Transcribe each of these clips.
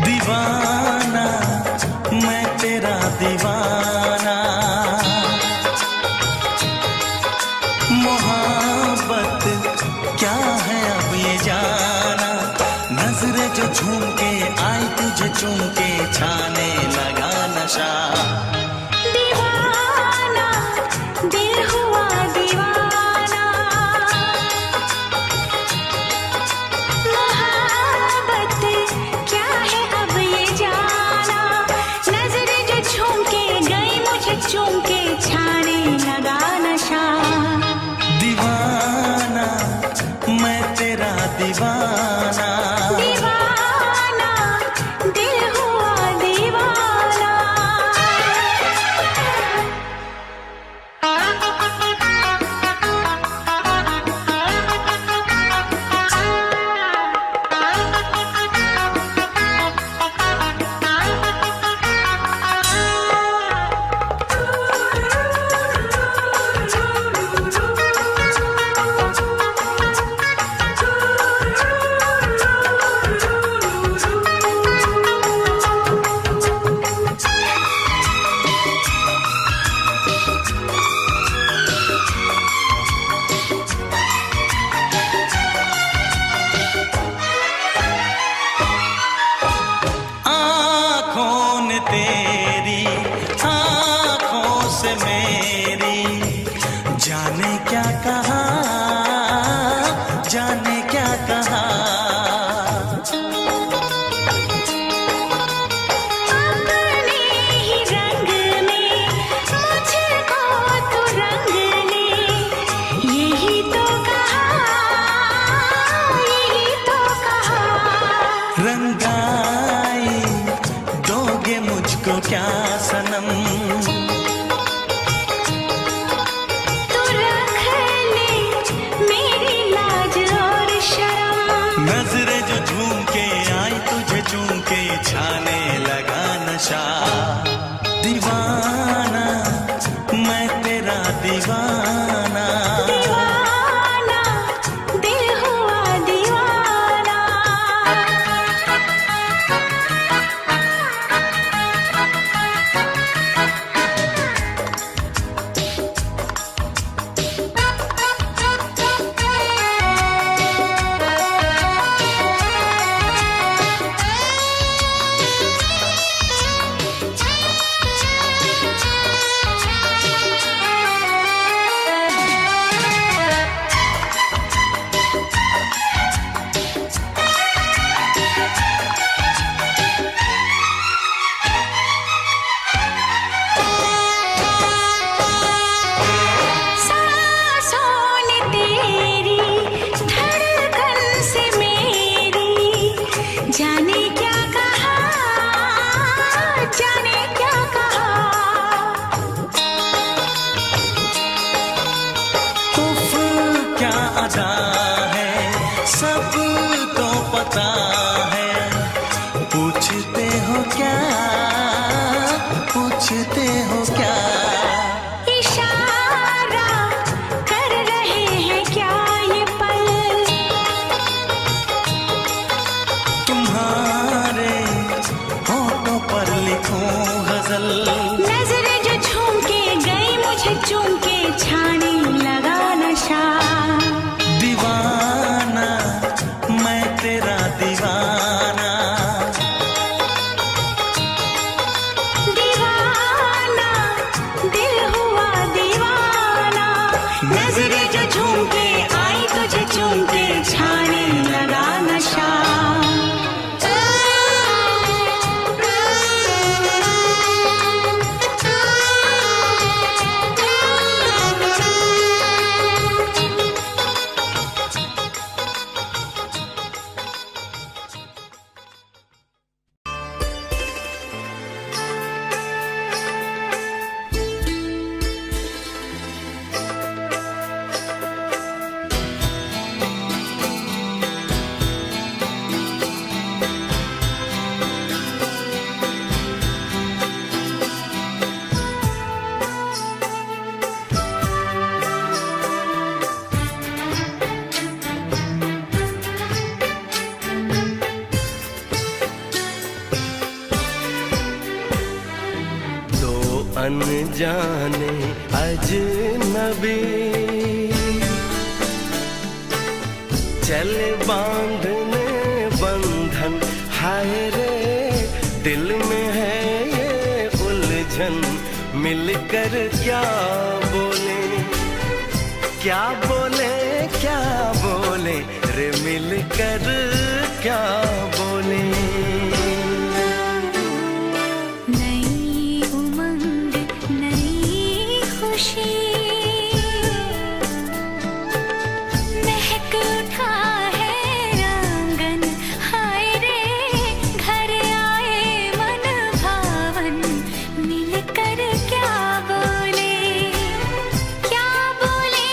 दीवाना मैं तेरा दीवाना, मोहब्बत क्या है अब ये जाना। नजरें जो झूम के आई तुझे चूम के छाने लगा नशा। दीवाना दिल हुआ दीवाना, मोहब्बत क्या है अब ये जाना। नजरें जो झूम के गई मुझे चूम के छाने लगा नशा। दीवाना मैं तेरा दीवाना, दीवाना दिल हुआ दीवाना। आँखों ने तेरी आँखों से मेरी जाने क्या कहा, जाने क्या कहा। अपने ही रंग में मुझको तो रंग ने, यही तो कहा, यही तो कहा। रंगाई दोगे मुझको क्या सनम, तू रख ले मेरी लाज और शर्म। नजरें जो झूम के आई तुझे चूम के छाने लगा नशा। दीवाना मैं तेरा दीवाना, दीवाना दिल हुआ दीवाना। सांसों ने तेरी धड़कन से मेरी जाने क्या कहा, जाने क्या कहा। उफ क्या अदा है सबको पता है। पूछते हो क्या, पूछते हो क्या। इशारा कर रहे हैं क्या ये पल, तुम्हारे होठों पर लिखूं गजल। नजरें जो झूम के गई मुझे चूम के छाने लगा नशा। दीवाना मैं तेरा दीवाना, दीवाना दिल हुआ दीवाना। नजरें जो झूम के आई तुझे चूम के छाने लगा नशा। अनजाने अजनबी चले बांधने बंधन, हाय रे दिल में है ये उलझन, मिलकर क्या बोले, क्या बोले, क्या बोले रे मिलकर क्या बोले। नई उमंग नई खुशी महक उठा है आंगन, हाय रे घर आए मन भावन, मिलकर क्या बोले, क्या बोले,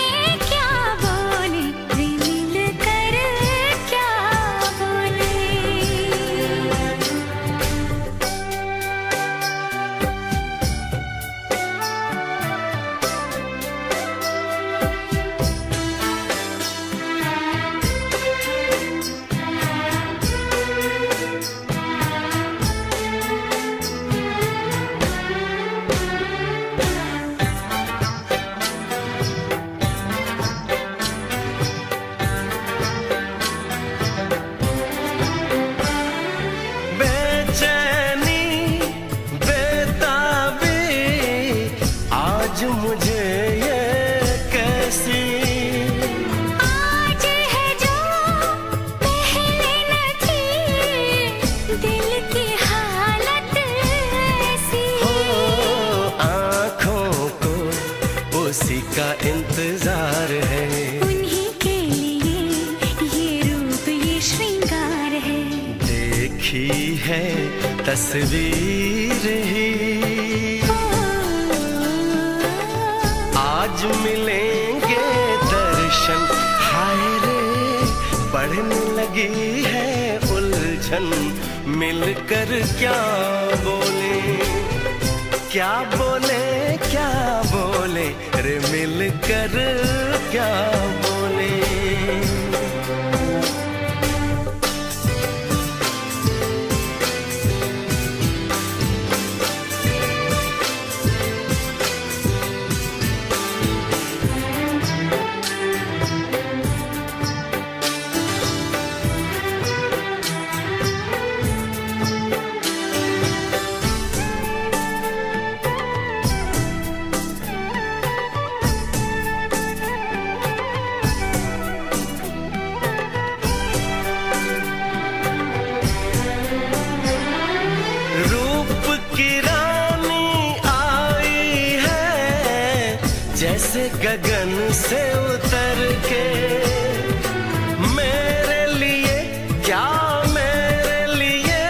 क्या बोले रे मिलकर क्या बोले। बेचैनी बेताबी आज मुझे ये कैसी, आज है जो पहले न थी, दिल की हालत ऐसी, हो आँखों को उसी का इंतजार है, उन्हीं के लिए ये रूप ये श्रृंगार है। देखी है तस्वीर ही आज मिलेंगे दर्शन, हाय रे बढ़ने लगी है उलझन, मिलकर क्या बोले, क्या बोले, क्या बोले रे मिलकर क्या बोले। रूप की रानी आई है जैसे गगन से उतर के, मेरे लिए क्या मेरे लिए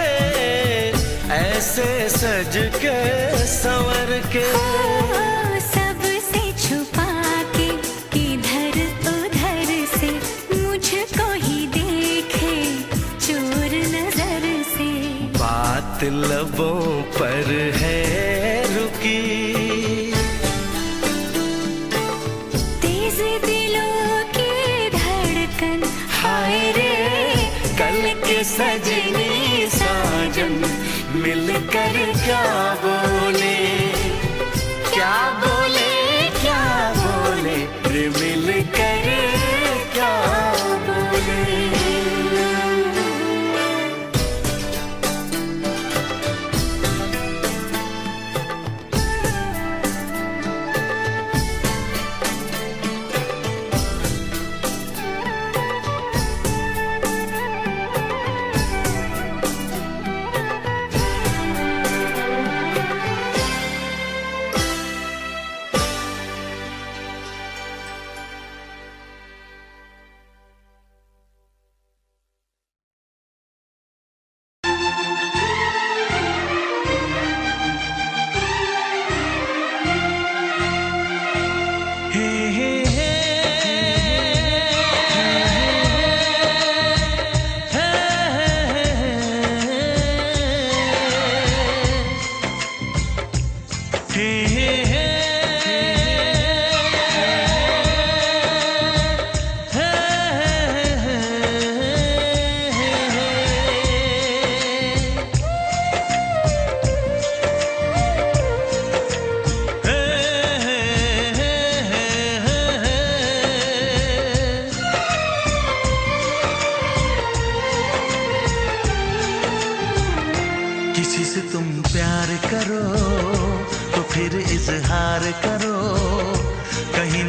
ऐसे सज के संवर के, सबसे छुपा के इधर उधर से मुझको ही देखे चोर नजर से, बात लबों पर है रुकी, तेज दिलों की धड़कन, हाय रे कल के सजनी साजन, मिलकर क्या बोले, क्या बोले, क्या बोले रे मिलकर क्या बोले।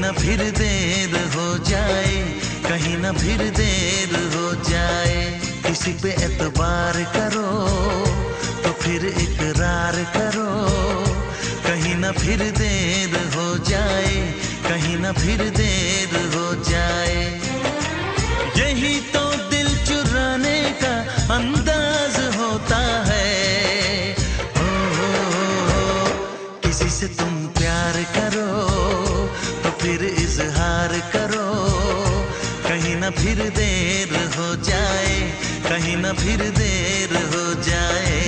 ना फिर देर हो जाए, कहीं ना फिर देर हो जाए। किसी पे एतबार करो तो फिर इकरार करो, कहीं ना फिर देर हो जाए, कहीं ना फिर देर हो जाए। यही तो दिल चुराने का अंदाज होता है। किसी से तुम प्यार करो तो फिर इजहार करो, कहीं ना फिर देर हो जाए, कहीं ना फिर देर हो जाए।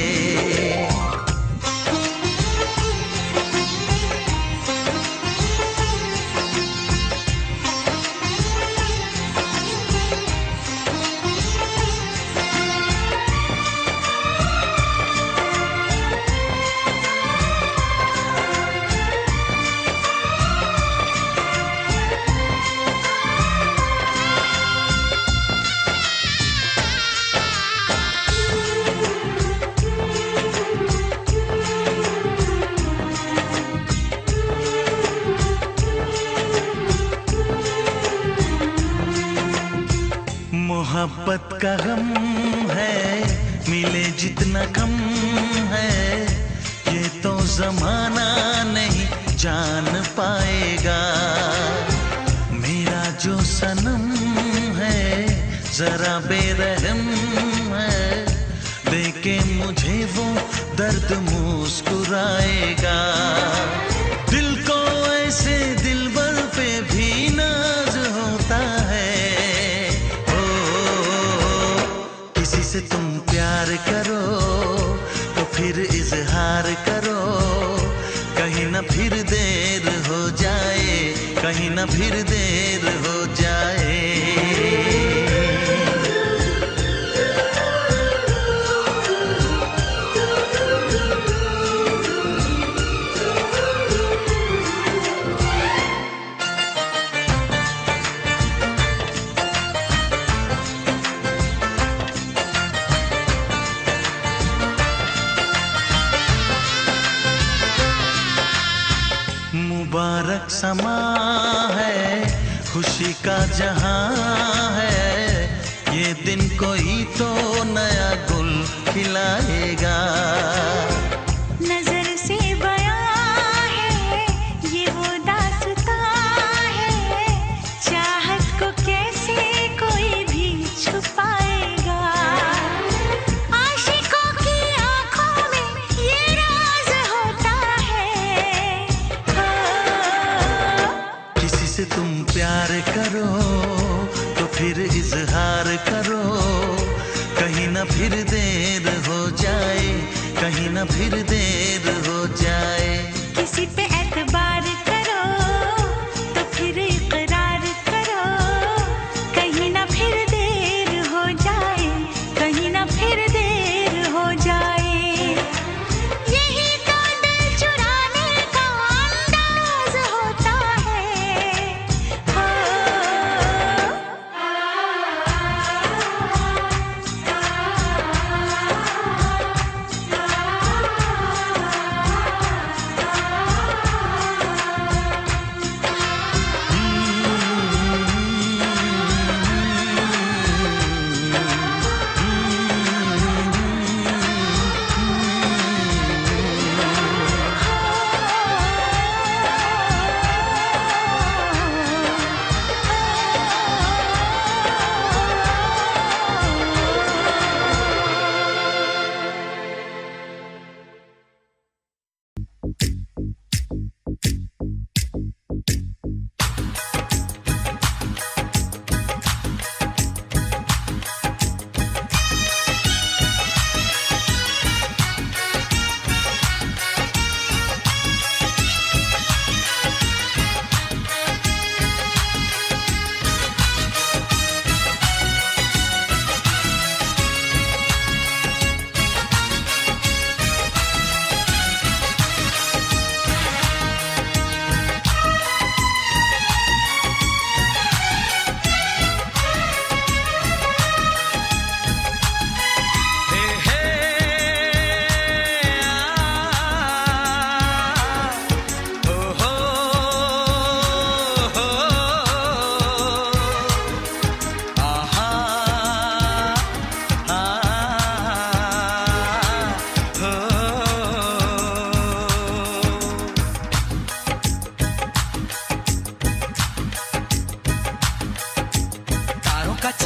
मोहब्बत का गम है, मिले जितना कम है, ये तो जमाना नहीं जान पाएगा। मेरा जो सनम है जरा बेरहम है, देखे मुझे वो दर्द मुस्कुराएगा। दिल को ऐसे दिलबर पे भी नाज होता है। से तुम प्यार करो तो फिर इजहार करो, कहीं ना फिर देर हो जाए, कहीं ना फिर देर हो जाए। मुबारक समा है, खुशी का जहां है, ये दिन कोई तो नया गुल खिलाएगा। नजर से बयां है ये वो दास्तां है, चाहत को कैसे कोई भी छुपाएगा। आशिकों की आंखों में ये राज होता है। किसी से तुम प्यार करो तो फिर इजहार करो, कहीं ना फिर देर हो जाए, कहीं ना फिर देर हो जाए। किसी पे एतबार करो तो फिर इकरार करो, कहीं ना फिर देर हो जाए, कहीं ना फिर देर हो जाए। यही तो दिल चुराने का अंदाज होता है।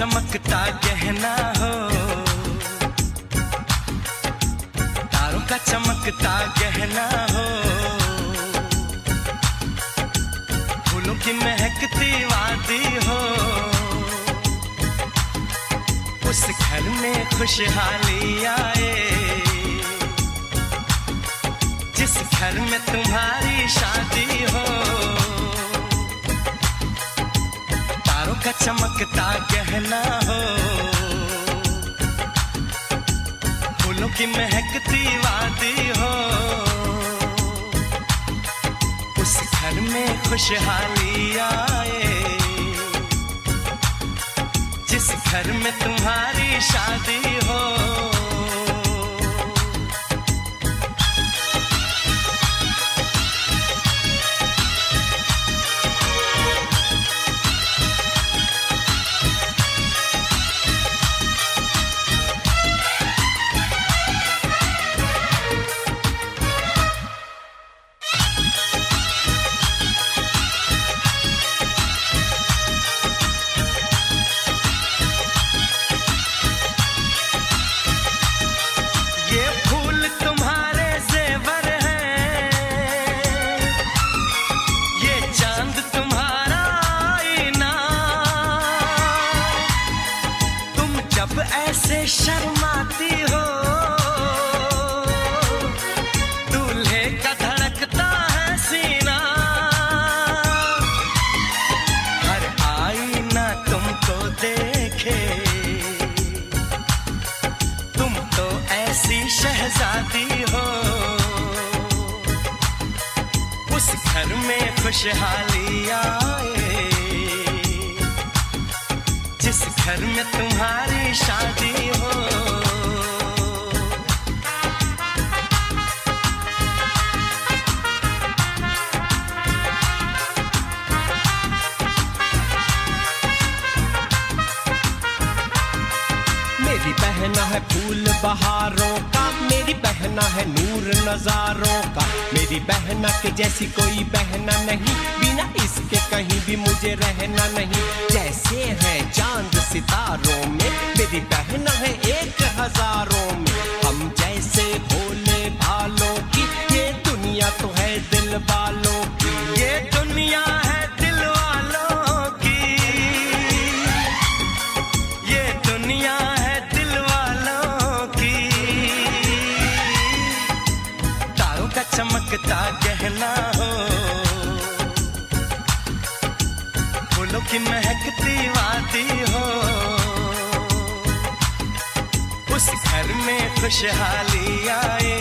चमकता गहना हो, तारों का चमकता गहना हो, फूलों की महकती वादी हो, उस घर में खुशहाली आए, जिस घर में तुम्हारी शादी हो। तारों का चमकता गहना हो, फूलों की महकती वादी हो, उस घर में खुशहाली आए, जिस घर में तुम्हारी शादी हो। ऐसे शर्माती हो, दूल्हे का धड़कता है सीना, हर आईना तुमको देखे, तुम तो ऐसी शहजादी हो, उस घर में खुशहाली आए, जिस घर में तुम्हारी शादी हो। मेरी बहना है फूल बहारों का, मेरी बहना है नूर नजारों का, मेरी बहना के जैसी कोई बहना नहीं, बिना इसके कहीं भी मुझे रहना नहीं। जैसे है चांद सितारों में, मेरी बहना है 1000 में, हम जैसे भोले भालों की, ये दुनिया तो है दिल वालों की, ये दुनिया है दिल वालों की, ये दुनिया है दिल वालों की। तारों का चमकता गहना हो, फूलों की महकती वादी हो, उस घर में खुशहाली आए,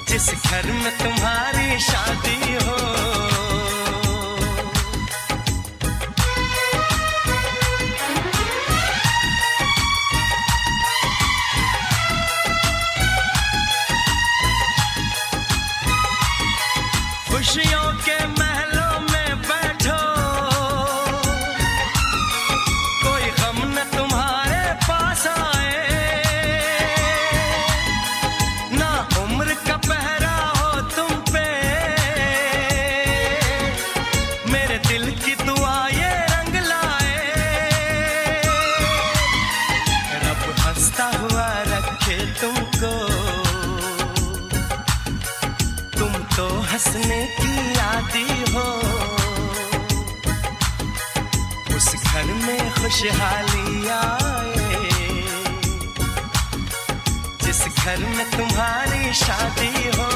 जिस घर में तुम्हारी शादी हो। खुशियों के महलों में बैठो, कोई गम न तुम्हारे पास आए, ना उम्र का पहरा हो तुम पे, मेरे दिल की दुआ ये रंग लाए, रब हंसता हुआ रखे तुमको, तुम तो हंसने की आदी हो, उस घर में खुशहाली आए, जिस घर में तुम्हारी शादी हो।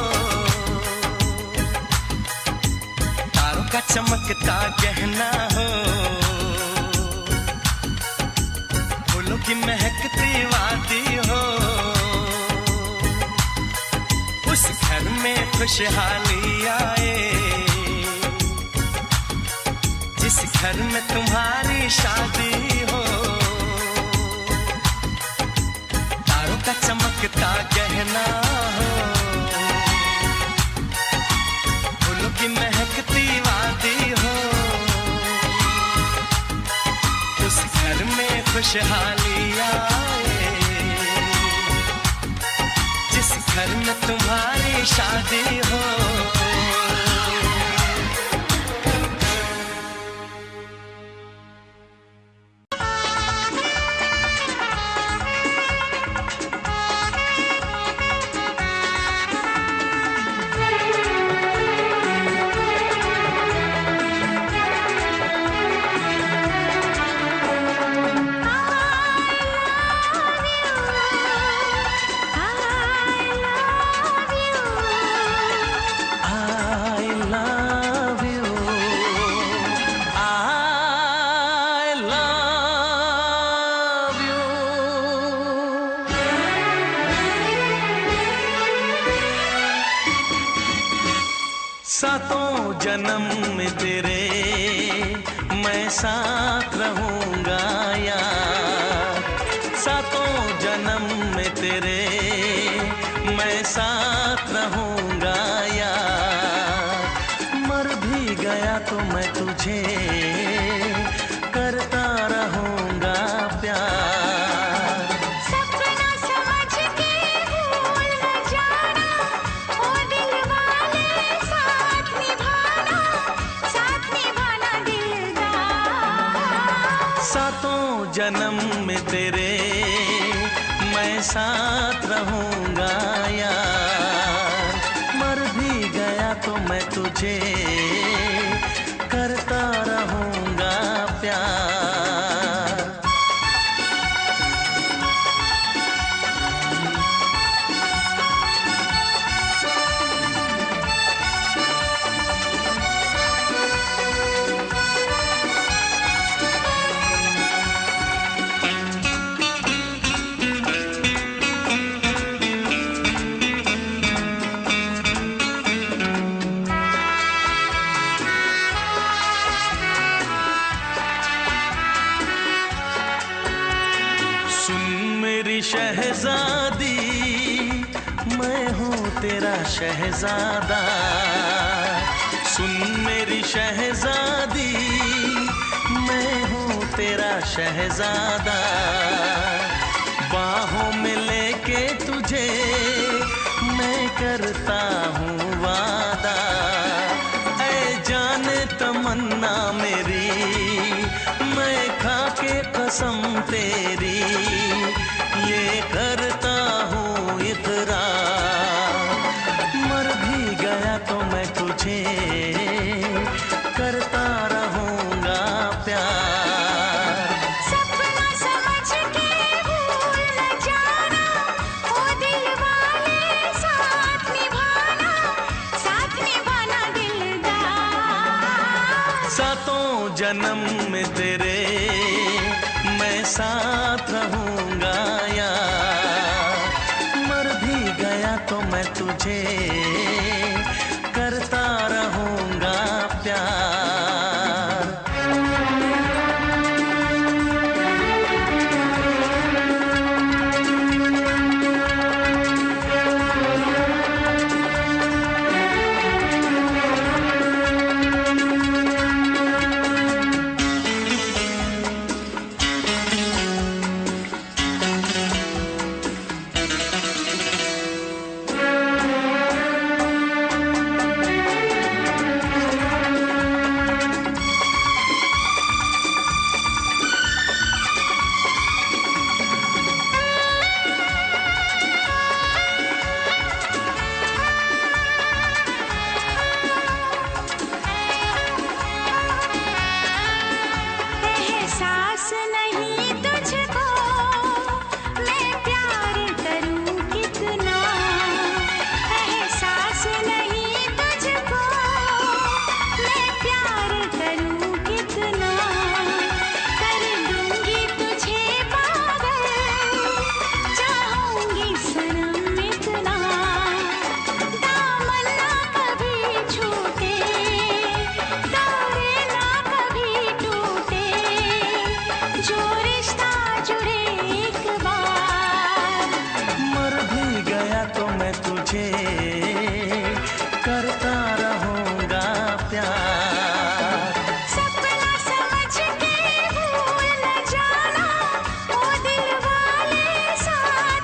तारों का चमकता गहना हो, फूलों की महकती वादी हो, उस घर में खुशहाली आए, जिस घर में तुम्हारी शादी हो। तारों का चमकता गहना हो, फूलों की महकती वादी हो, उस घर में खुशहाली आए, जिस घर में तुम्हारी शादी हो। जन्म में तेरे मैं साथ रहूंगा यार, सातों जन्म में तेरे मैं साथ रहूंगा यार, मर भी गया तो मैं तुझे करता रहूंगा प्यार। सपना समझ के भूल न जाना, ओ दिल वाले साथ निभाना दिलदार। सातों जन्म में तेरे मैं साथ रहूंगा यार, मर भी गया तो मैं तुझे करता रहूंगा प्यार। शहजादी मैं हूँ तेरा शहजादा, सुन मेरी शहजादी मैं हूँ तेरा शहजादा, बाहों में लेके तुझे मैं करता हूँ वादा, ऐ जाने तमन्ना मेरी मैं खा के कसम तेरी ये करता हूँ इकरार, मर भी गया तो मैं तुझे करता रहूँगा प्यार। सपना समझ के भूल न जाना, ओ दिल वाले साथ निभाना दिलदार। सातों जन्म में तेरे मैं साथ रहूंगा यार, मर भी गया तो मैं तुझे करता रहूंगा प्यार। एहसास नहीं तुझको मैं प्यार करूं कितना, एहसास नहीं तुझको मैं प्यार करूं कितना, कर दूंगी तुझे पागल चाहूंगी सनम इतना, दामन ना कभी छूटे तारे ना कभी टूटे, जो रिश्ता जुड़े एक बार। मर भी गया तो मैं तुझे करता रहूंगा प्यार। सपना समझ के भूल न जाना, ओ दिल वाले साथ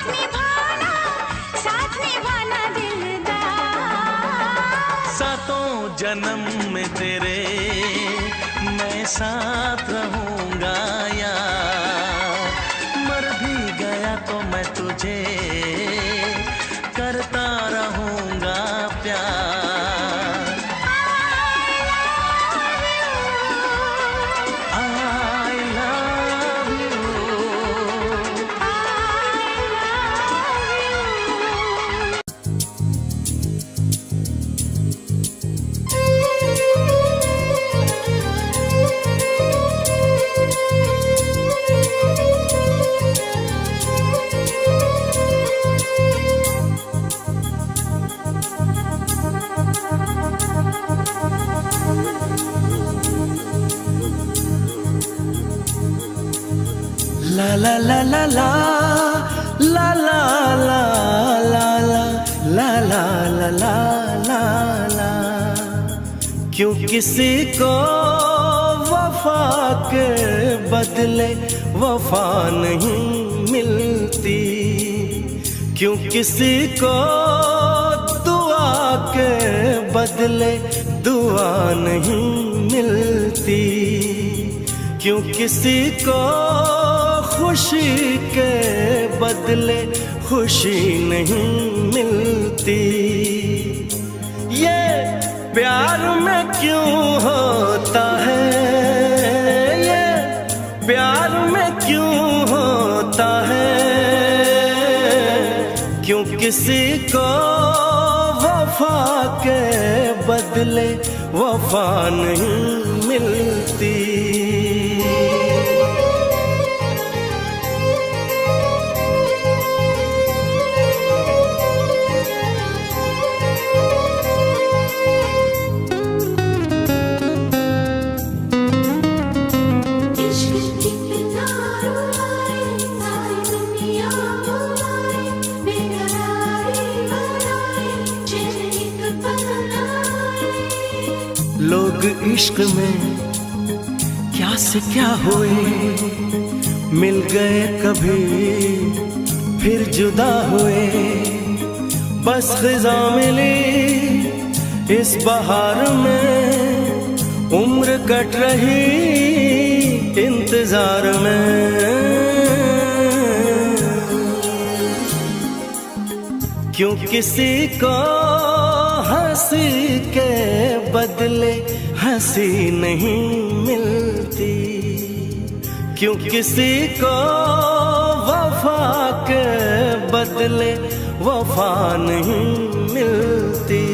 निभाना दिलदार। सातों जन्म में तेरे मैं साथ रहूंगा यार, मर भी गया तो मैं तुझे करता रहूंगा प्यार। I love you। I love you। ला ला ला ला ला ला ला ला ला ला ला ला ला ला ला। क्यों किसी को वफा के बदले वफा नहीं मिलती, क्यों किसी को दुआ के बदले दुआ नहीं मिलती, क्यों किसी को खुशी के बदले खुशी नहीं मिलती। ये प्यार में क्यों होता है, ये प्यार में क्यों होता है, क्यों किसी को वफा के बदले वफा नहीं मिलती। लोग इश्क में क्या से क्या हुए, मिल गए कभी फिर जुदा हुए। बस ख़िज़ा मिली इस बहार में, उम्र कट रही इंतजार में। क्यों किसी को हंसी के बदले हंसी नहीं मिलती, क्यों किसी को वफा के बदले वफा नहीं मिलती।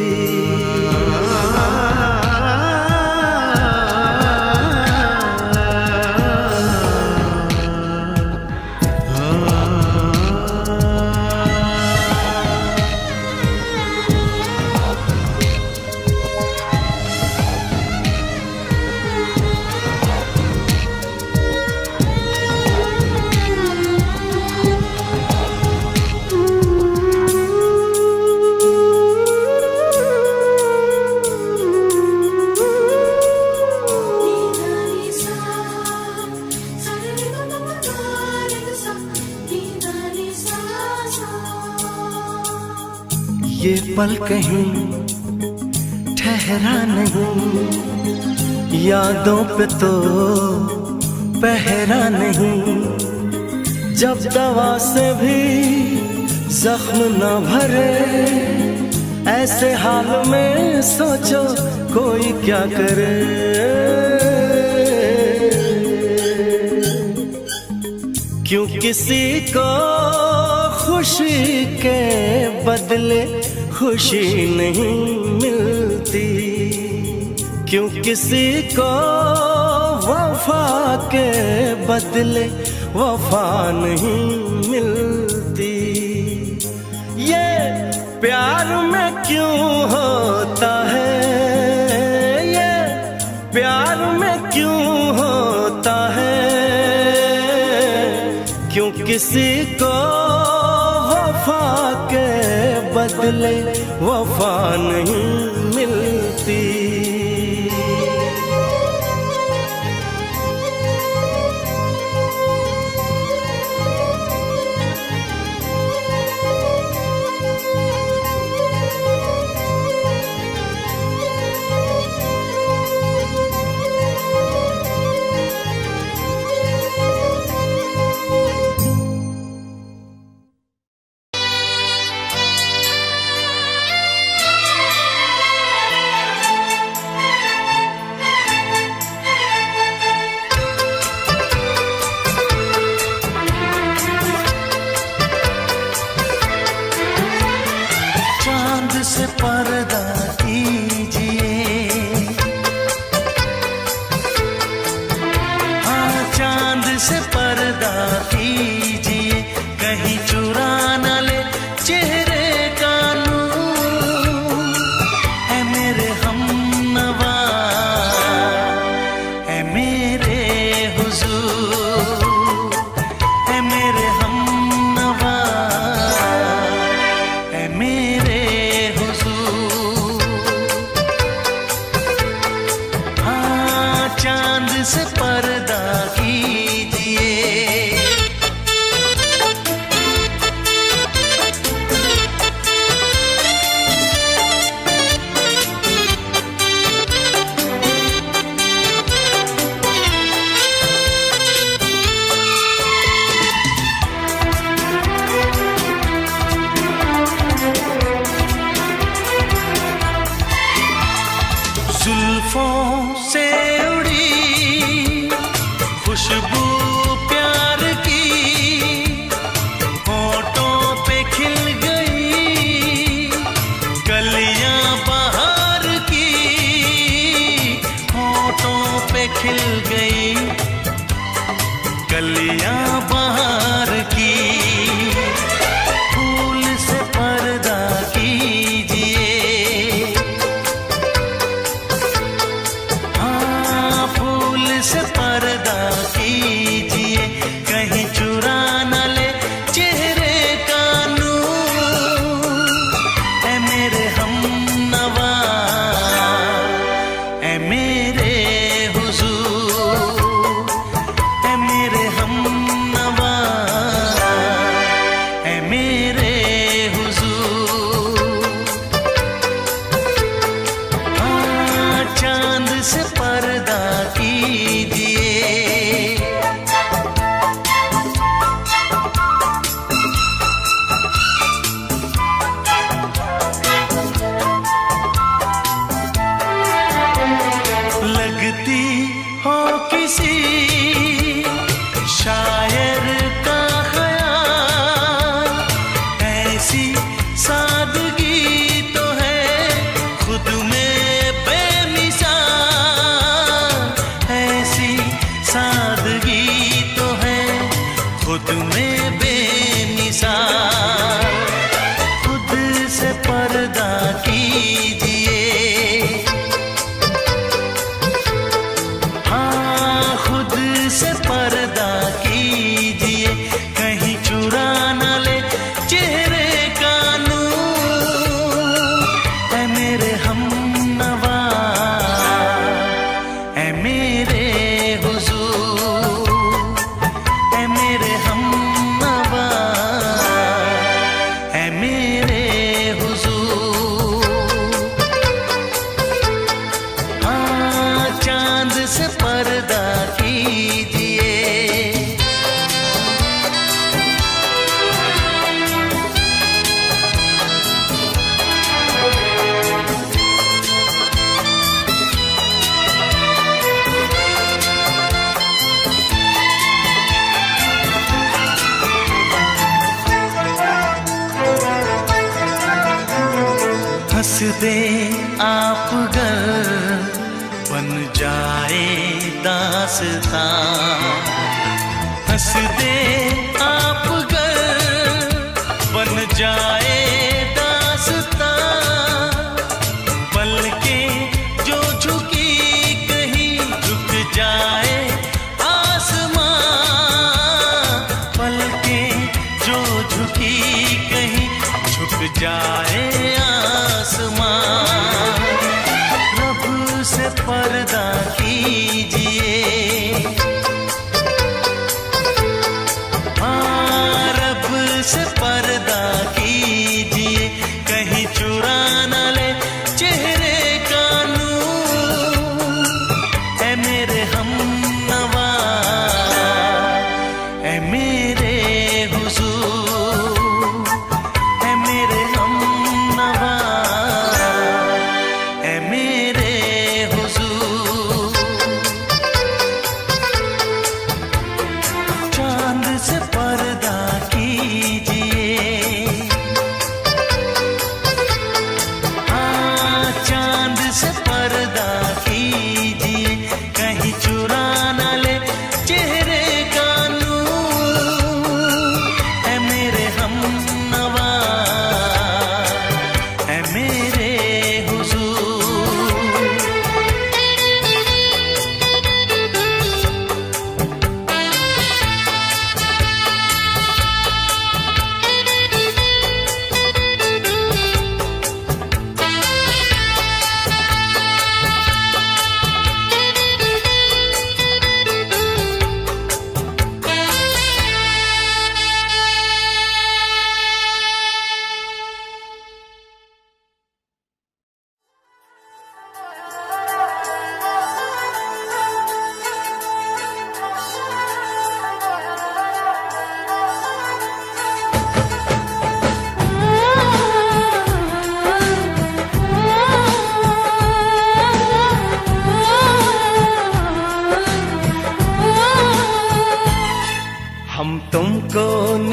ये पल कहीं ठहरा नहीं, यादों पे तो पहरा नहीं। जब दवा से भी जख्म न भरे, ऐसे हाल में सोचो कोई क्या करे। क्यों किसी को खुशी के बदले खुशी नहीं मिलती, क्यों किसी को वफा के बदले वफा नहीं मिलती। ये प्यार में क्यों होता है, ये प्यार में क्यों होता है, क्यों किसी को वफा के बदले वफा नहीं मिलती। से पर्दा कीजिए। जुल्फों से उड़ी खुशबू प्यार की, होठों पे खिल गई कलियां बहार की, होठों पे खिल गई कलियां बहार की। फूल से पर्दा कीजिए, से पर्दा कीजिए, कहीं चुरा न ले चेहरे का नूर। ऐ मेरे हमनवा, ऐ मेरे हुजूर, ऐ मेरे हमनवा, ऐ मेरे हुजूर। हाँ, चांद से पर्दा कीजिए। लगती हो किसी शायर का ख्याल, ऐसी सादगी तो है खुद में बेमिसाल, ऐसी सादगी तो है खुद में बेमिसाल। खुद से पर्दा कीजिए, हाँ खुद से पर्दा कीजिए, कहीं चुरा न ले चेहरे का नूर। ऐ मेरे हमनवा, ऐ मेरे हुजूर, ऐ मेरे हमनवा, ऐ मेरे हुजूर। हाँ, चांद से पर्दा कीजिए। हंस दे आप गर बन जाए दास्तां, हंस दे आप गर बन जाए दास्तां। पलकें जो झुकी कहीं झुक जाए आसमां, पलकें जो झुकी कहीं झुक जाए आसमां। रब से पर्दा कीजिए, हाँ रब से पर्दा कीजिए, कहीं चुरा न ले चेहरे का नूर। ऐ मेरे हमनवा, ऐ मेरे हुजूर, ऐ मेरे हमनवा, ऐ मेरे हुजूर।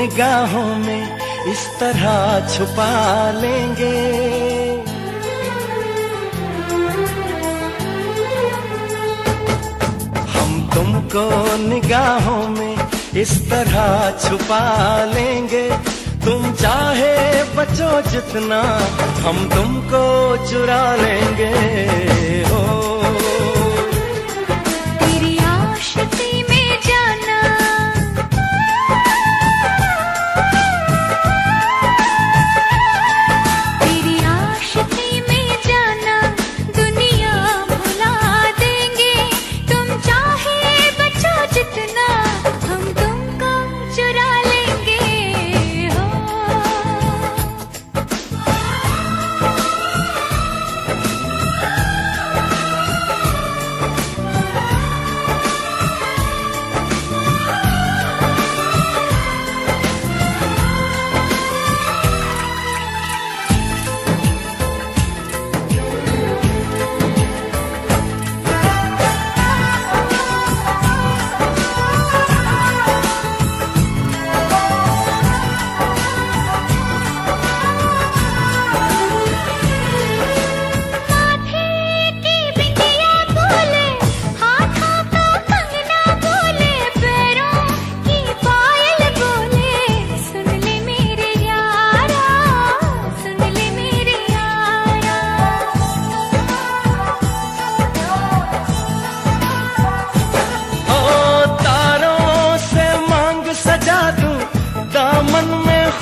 निगाहों में इस तरह छुपा लेंगे। हम तुमको निगाहों में इस तरह छुपा लेंगे। तुम चाहे बचो जितना, हम तुमको चुरा लेंगे। हो तेरी आशिकी में जाना, तेरी आशिकी में जाना, दुनिया भुला देंगे। तुम चाहे बचो जितना, हम तुमको चुरा लेंगे। हो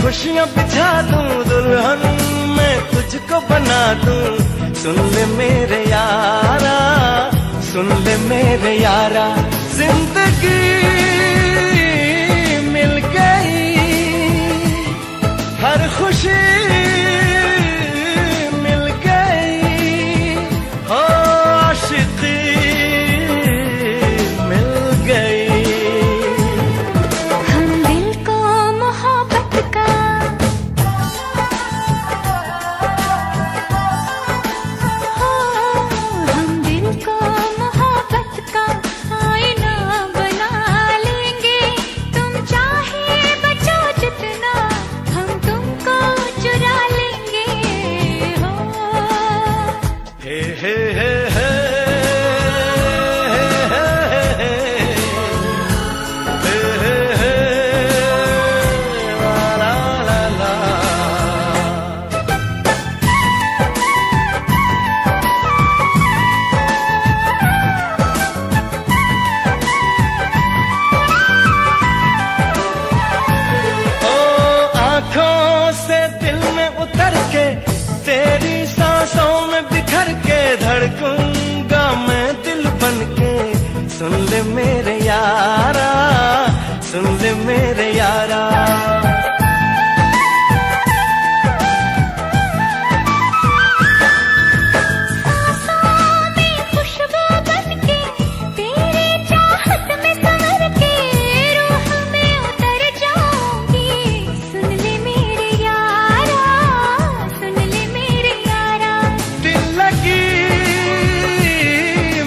खुशियाँ बिछा दूं, दुल्हन मैं तुझको बना दूं। सुन ले मेरे यारा, सुन ले मेरे यारा, जिंदगी मिल गई, हर खुशी मिल गई। हो आशिकी मिल गई। हम दिल को मोहब्बत का, हो हम दिल को मोहब्बत का आईना बना लेंगे। तुम चाहे बचो जितना, हम तुमको चुरा लेंगे। हो हे हे हे हे तेरी सांसों में बिखर के धड़कूंगा मैं दिल बनके। सुन ले मेरे यारा, सुन ले मेरे यारा, खुशबू बनके, तेरी चाहत में संवर के, रूह में उतर जाऊंगी। सुन ले मेरे यारा, सुन ले मेरे यारा, दिल लगी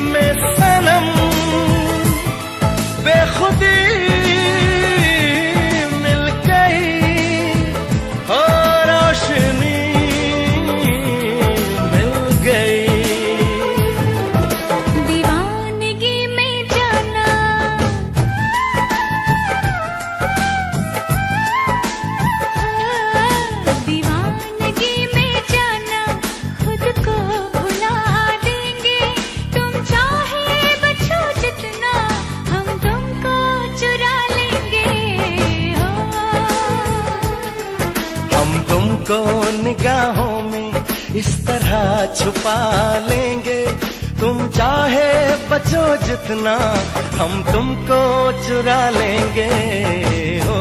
मैं सनम, बेखुदी मिल गई। हो रोशनी मिल गई। दीवानगी में जाना, दीवानगी में जाना, खुद को भुला देंगे। तुम चाहे बचो जितना, हम तुमको चुरा लेंगे। हो हम तुमको निगाहों में इस तरह छुपा लेंगे। तुम चाहे बचो जितना, हम तुमको चुरा लेंगे। हो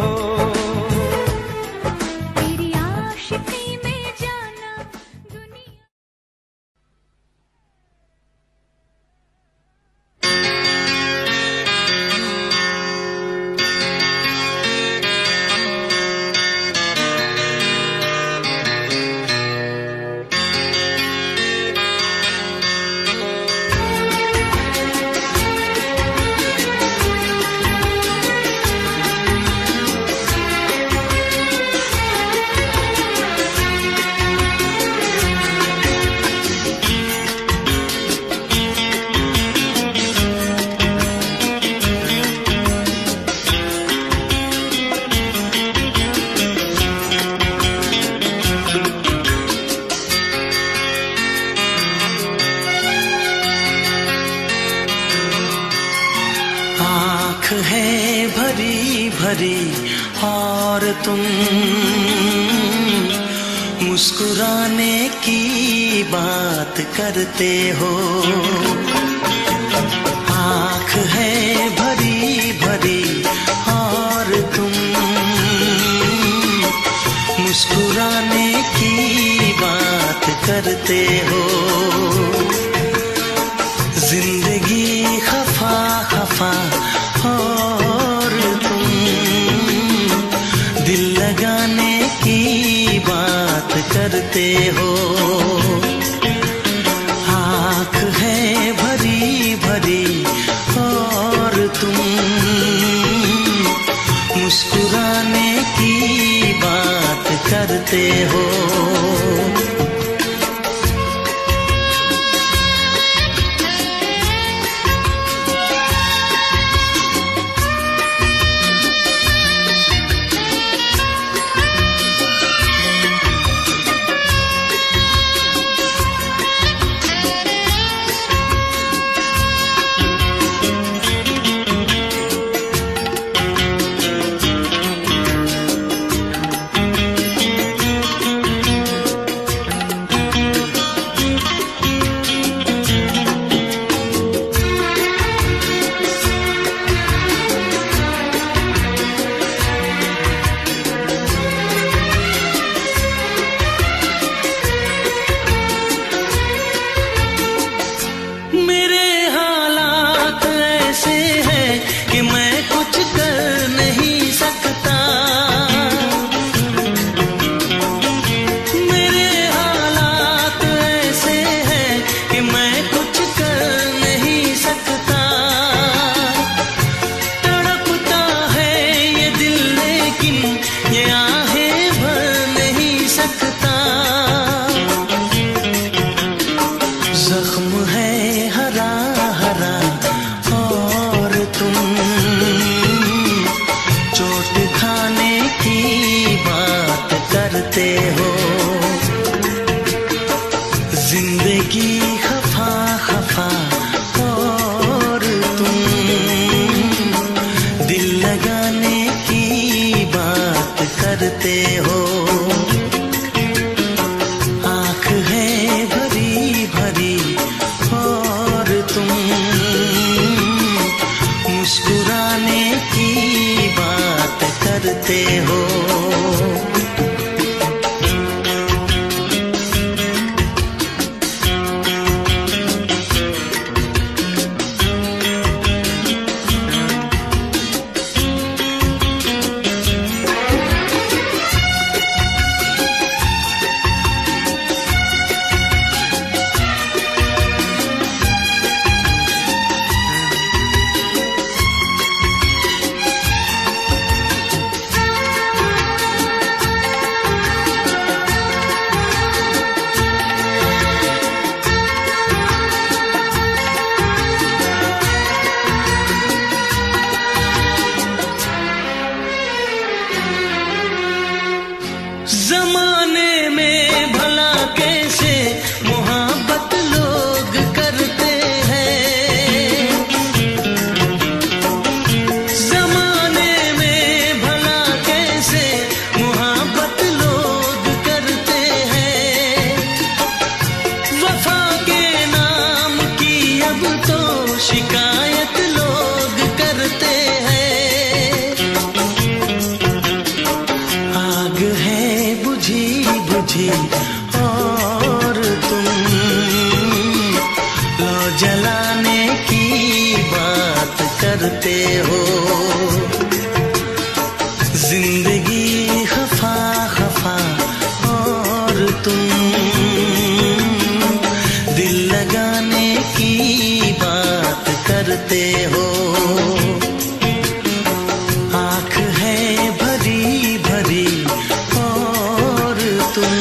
तेरी आशिकी में जाना, दुनिया है भरी भरी और तुम मुस्कुराने की बात करते हो। आँख है भरी भरी और तुम मुस्कुराने की बात करते हो। जिंदगी खफा खफा और तुम दिल लगाने की बात करते हो। आँख है भरी भरी और तुम मुस्कुराने की बात करते हो। जिंदगी खफा खफा और तुम दिल लगाने की बात करते हो। आँख है भरी भरी और तुम मुस्कुराने की बात करते हो। जमाने में भला कैसे मोहब्बत लोग करते हैं। जमाने में भला कैसे मोहब्बत लोग करते हैं। वफा के नाम की अब तो शिकायत लोग करते हैं। आग है बुझी बुझी और तुम लो जलाने की बात करते हो। जिंदगी खफा खफा और तुम दिल लगाने की बात करते हो। आँख है भरी भरी और तुम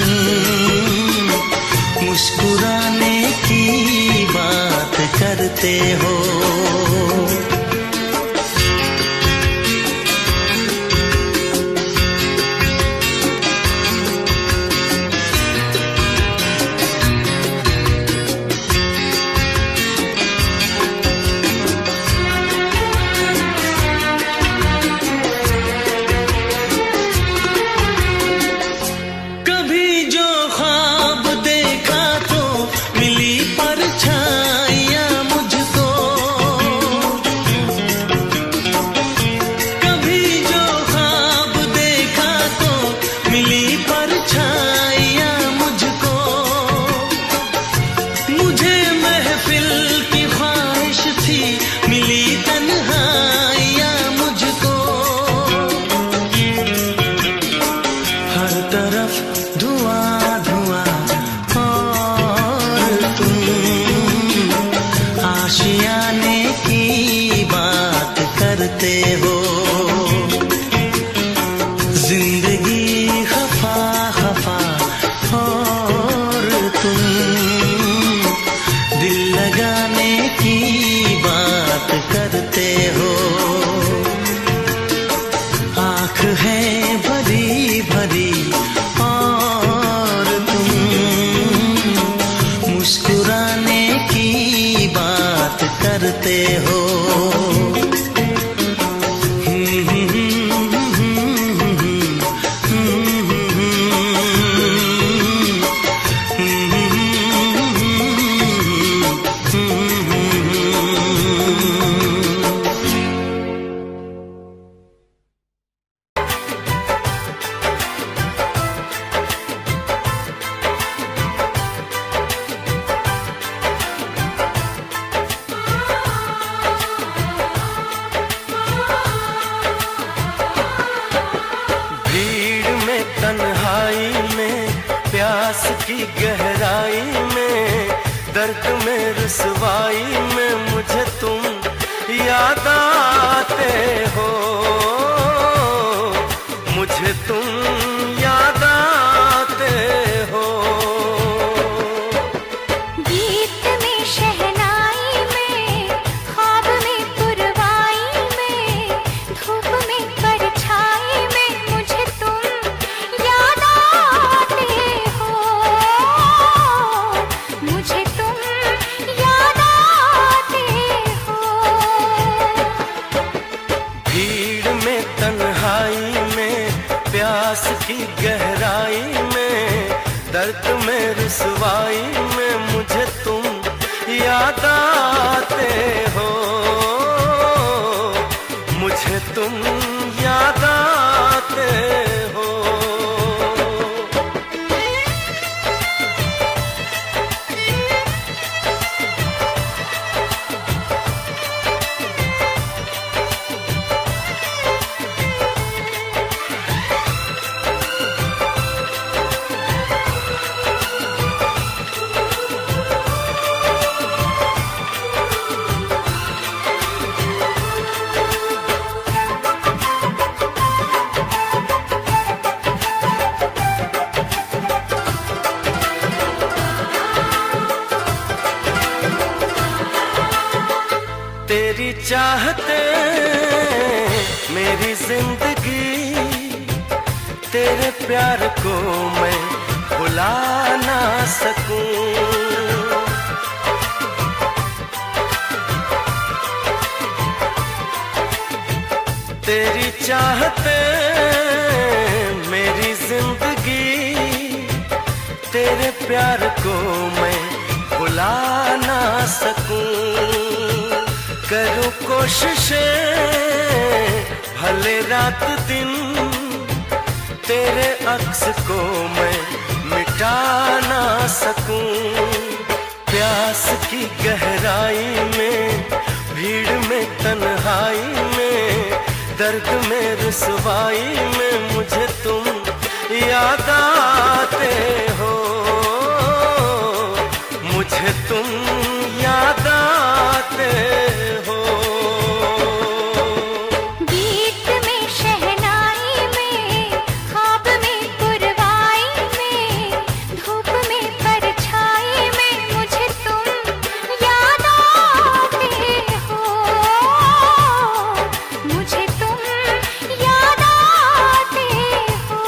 मुस्कुराने की बात करते हो। करते हो। जिंदगी खफा खफा और तुम दिल लगाने की बात करते हो। आँख है भरी भरी और तुम मुस्कुराने की बात करते हो। प्यास की गहराई में, दर्द में रुसवाई में मुझे तुम याद आते हो। मुझे तुम याद आते हो। गीत में शहनाई में, ख्वाब में पुरवाई में, धूप में परछाई में मुझे तुम याद आते हो। मुझे तुम याद आते हो। भीड़ में तन्हाई में, प्यास की गहराई में, दर्द में रुसवाई में मुझे तुम याद आते हो। मुझे तुम याद आते हो। तेरी चाहते मेरी जिंदगी, तेरे प्यार को मैं भुला ना सकूं। तेरी चाहते मेरी जिंदगी, तेरे प्यार को मैं भुला ना सकूं। करूं कोशिशें भले रात दिन, तेरे अक्स को मैं मिटा ना सकूं। प्यास की गहराई में, भीड़ में तन्हाई में, दर्द में रुसवाई में मुझे तुम याद आते हो। मुझे तुम याद आते हो। गीत में शहनाई में, ख्वाब में पुरवाई में, धूप में परछाई में मुझे तुम याद आते हो। मुझे तुम याद आते हो।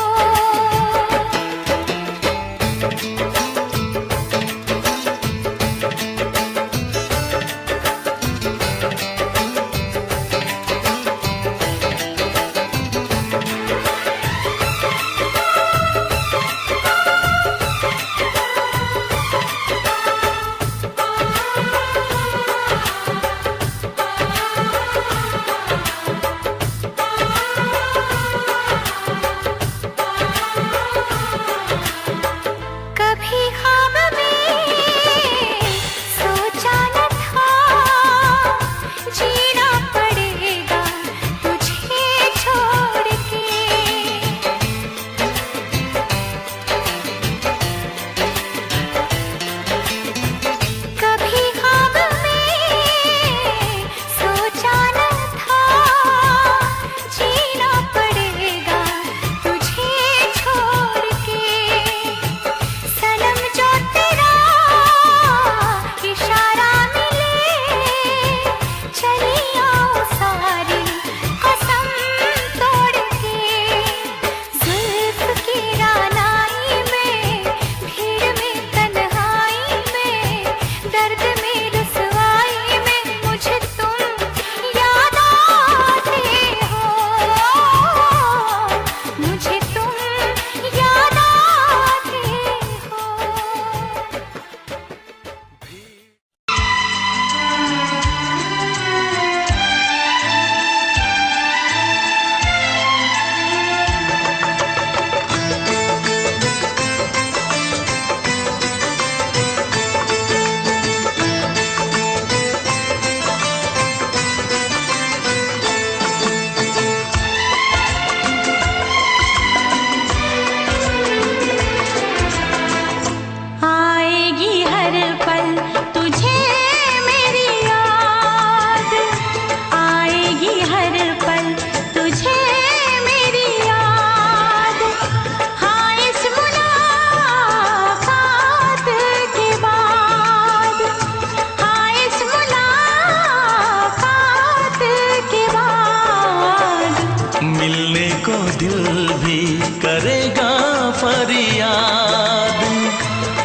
दिल भी करेगा फरियाद,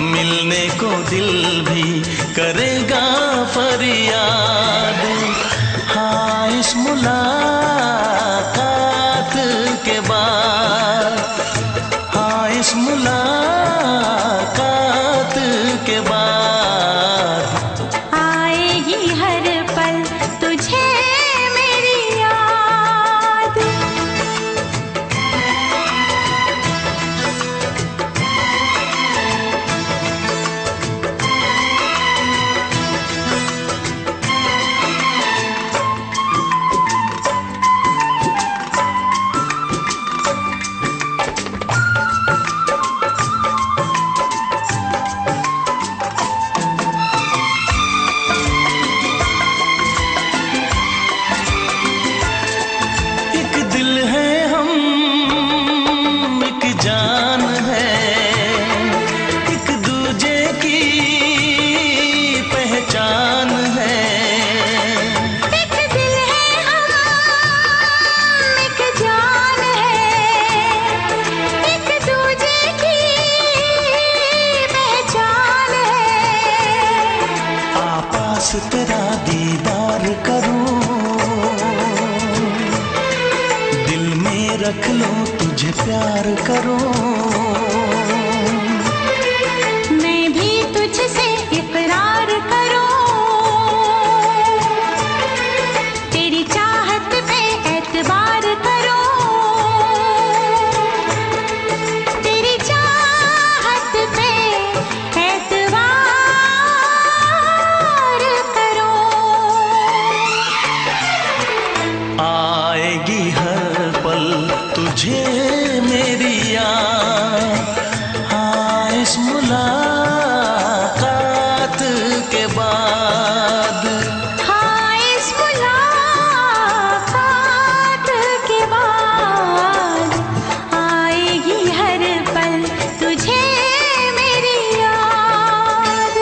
मिलने को दिल भी करेगा फरियाद। हाँ, इस मुलाकात के बाद, हाँ इस मुलाकात के बाद आएगी हर पल तुझे मेरी याद। एक दिल है हम, एक जान है, एक दूजे की पहचान है। एक दिल है हम, एक जान है, एक दूजे की पहचान है। आपास तेरा दीदार करूं, दिल में रख लो तुझे प्यार करूं। मैं भी तुझसे इकरार करूं, तेरी चाहत पे एतबार करूं, तेरी चाहत पे एतबार करूं। आएगी हर पल तुझे मेरी याद, हाँ इस मुलाकात के बाद। हाँ, इस मुलाकात के बाद आएगी हर पल तुझे मेरी याद।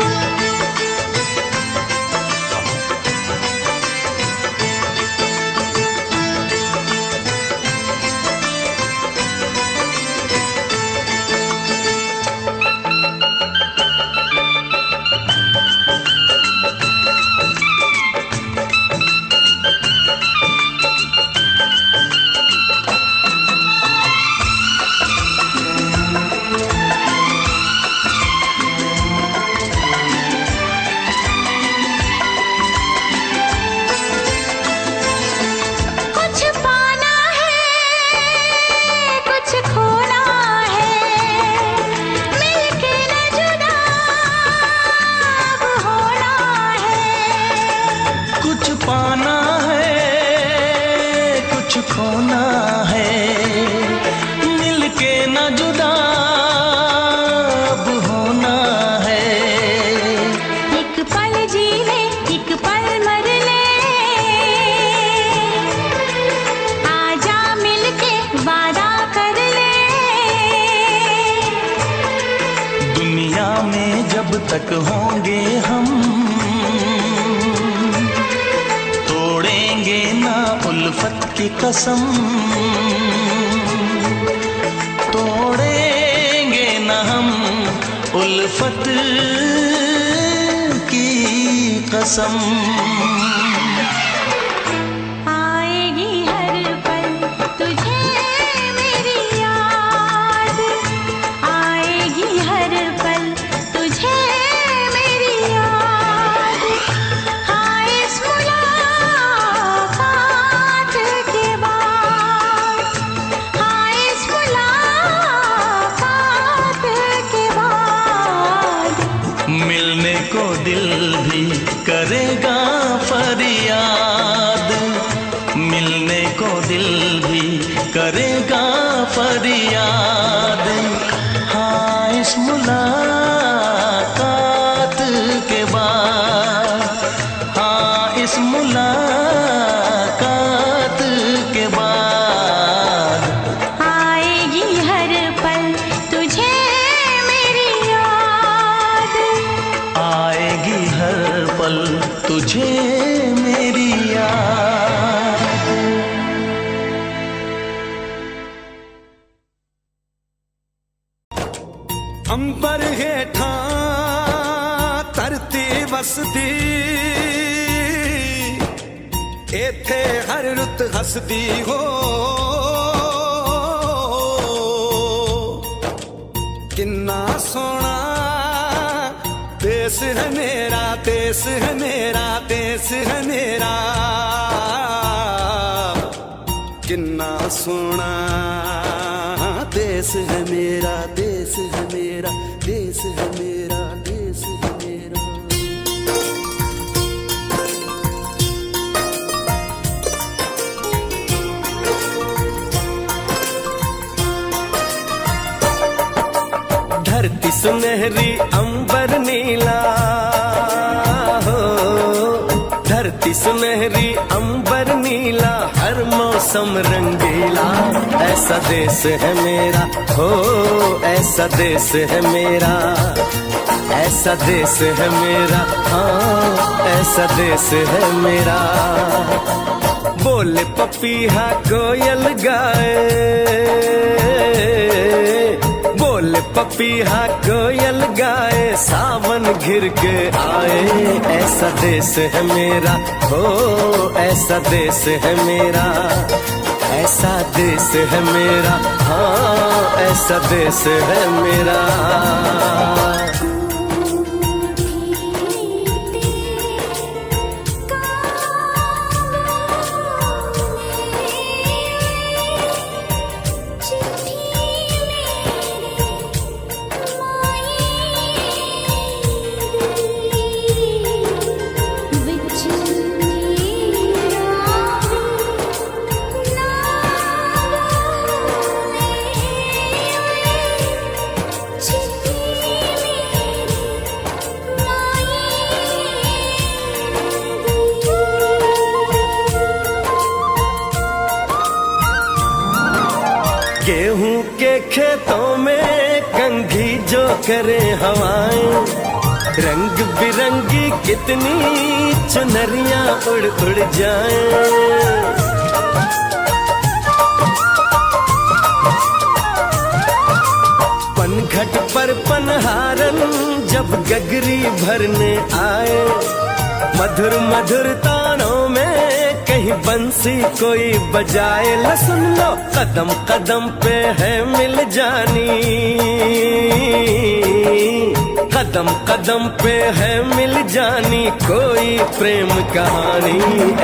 कुछ पाना है, कुछ खोना है, मिलके न जुदा अब होना है। कुछ पाना है, कुछ खोना है, मिलके न जुदा अब होना है। एक पल जी ले, एक पल मर ले, आजा मिलके वादा कर ले। दुनिया में जब तक होंगे हम, तोड़ेंगे ना उल्फत की कसम, तोड़ेंगे ना हम उल्फत की कसम। आएगी हर पल तुझे मेरी याद, आएगी हर पल तुझे मेरी याद। हाँ, इस मुलाकात के बाद, हाँ इस मुलाकात के बाद मिलने को दिल भी करेगा अंबर हेठा धरती वसदी इथे हर रुत हसदी हो किन्ना सोना देश है मेरा देश है मेरा देश है मेरा किन्ना सोना देश है मेरा देश है मेरा देश है मेरा देश है मेरा। धरती सुनहरी अंबर नीला हो धरती सुनहरी अंबर नीला हर मौसम रंगीला ऐसा देश है मेरा हो ऐसा देश है मेरा ऐसा देश है मेरा हाँ ऐसा देश है मेरा। बोले पपीहा कोयल गाए बोले पपीहा कोयल गाए सावन घिर के आए ऐसा देश है मेरा हो ऐसा देश है मेरा ऐसा देश है मेरा हाँ ऐसा देश है मेरा। गेहूं के खेतों में कंघी जो करे हवाएं रंग बिरंगी कितनी चुनरियां उड़ उड़ जाएं। पनघट पर पनहारन जब गगरी भरने आए मधुर मधुर तानों में कहीं बंसी कोई बजाए ल सुन लो कदम कदम पे है मिल जानी कदम कदम पे है मिल जानी कोई प्रेम कहानी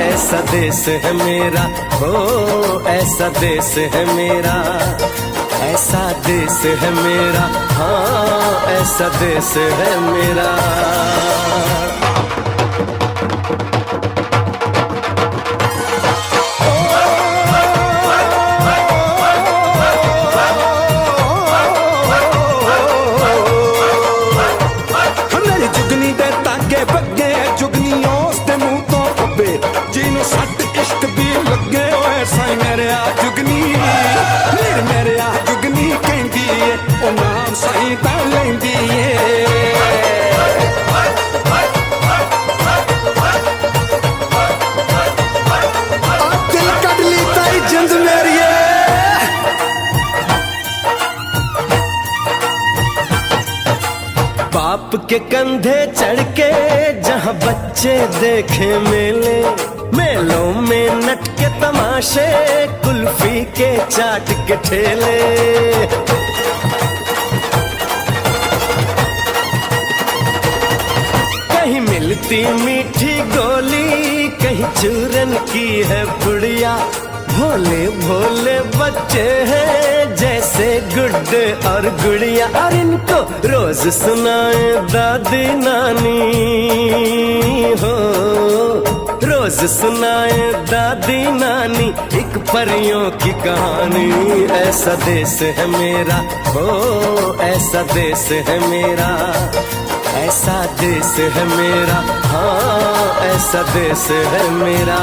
ऐसा देश है मेरा हो ऐसा देश है मेरा ऐसा देश है मेरा हाँ ऐसा देश है मेरा। बाप के कंधे चढ़ के जहाँ बच्चे देखे मेले मेलों में नट के तमाशे कुल्फी के चाट के ठेले कहीं मिलती मीठी गोली कहीं चूरन की है पुड़िया भोले भोले बच्चे हैं जैसे गुड्डे और गुड़िया और इनको रोज सुनाए दादी नानी हो रोज सुनाए दादी नानी एक परियों की कहानी ऐसा देश है मेरा हो ऐसा देश है मेरा ऐसा देश है मेरा हाँ ऐसा देश है मेरा।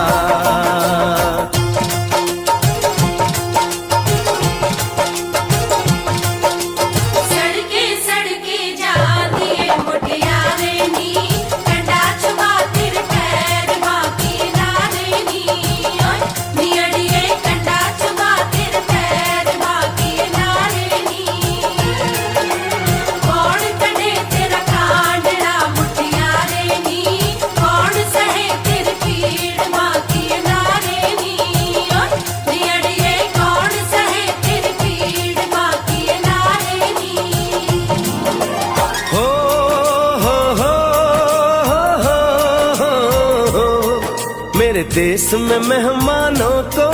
देश में मेहमानों को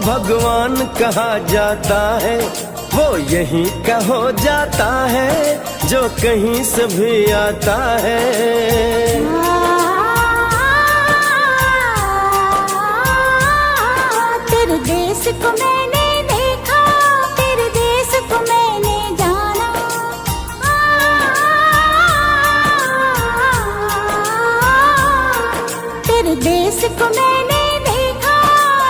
भगवान कहा जाता है, वो यहीं का हो जाता है जो कहीं से भी आता है। तेरे देश को मैंने देखा, तेरे देश को मैंने जाना, तेरे देश को मैंने देखा,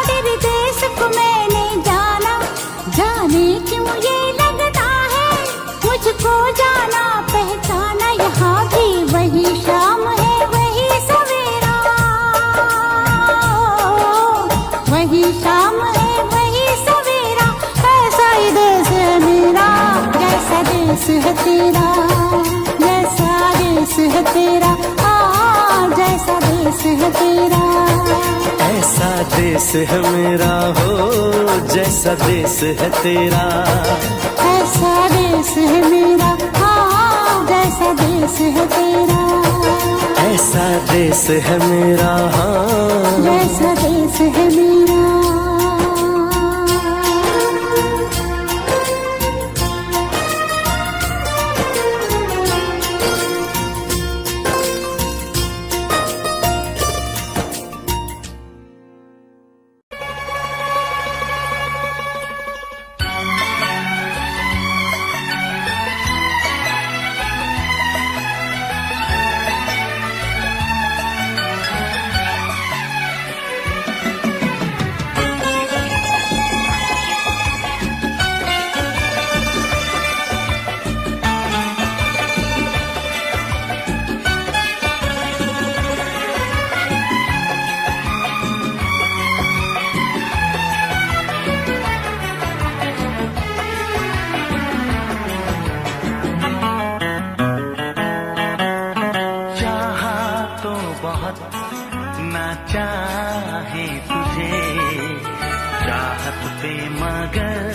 तेरे देश को मैंने जाना। जाने क्यों ये लगता है मुझको जाना पहचाना, यहाँ भी वही शाम है वही सवेरा, वही शाम है वही सवेरा। ऐसा ही देश है मेरा, जैसा देश है तेरा, जैसा देश है तेरा, जैसा देश है तेरा। ऐसा देश है मेरा हो, जैसा देश है तेरा। ऐसा देश है मेरा, जैसा देश है तेरा। ऐसा देश है मेरा, जैसा देश है मेरा। ना चाहे तुझे चाहत पे मगर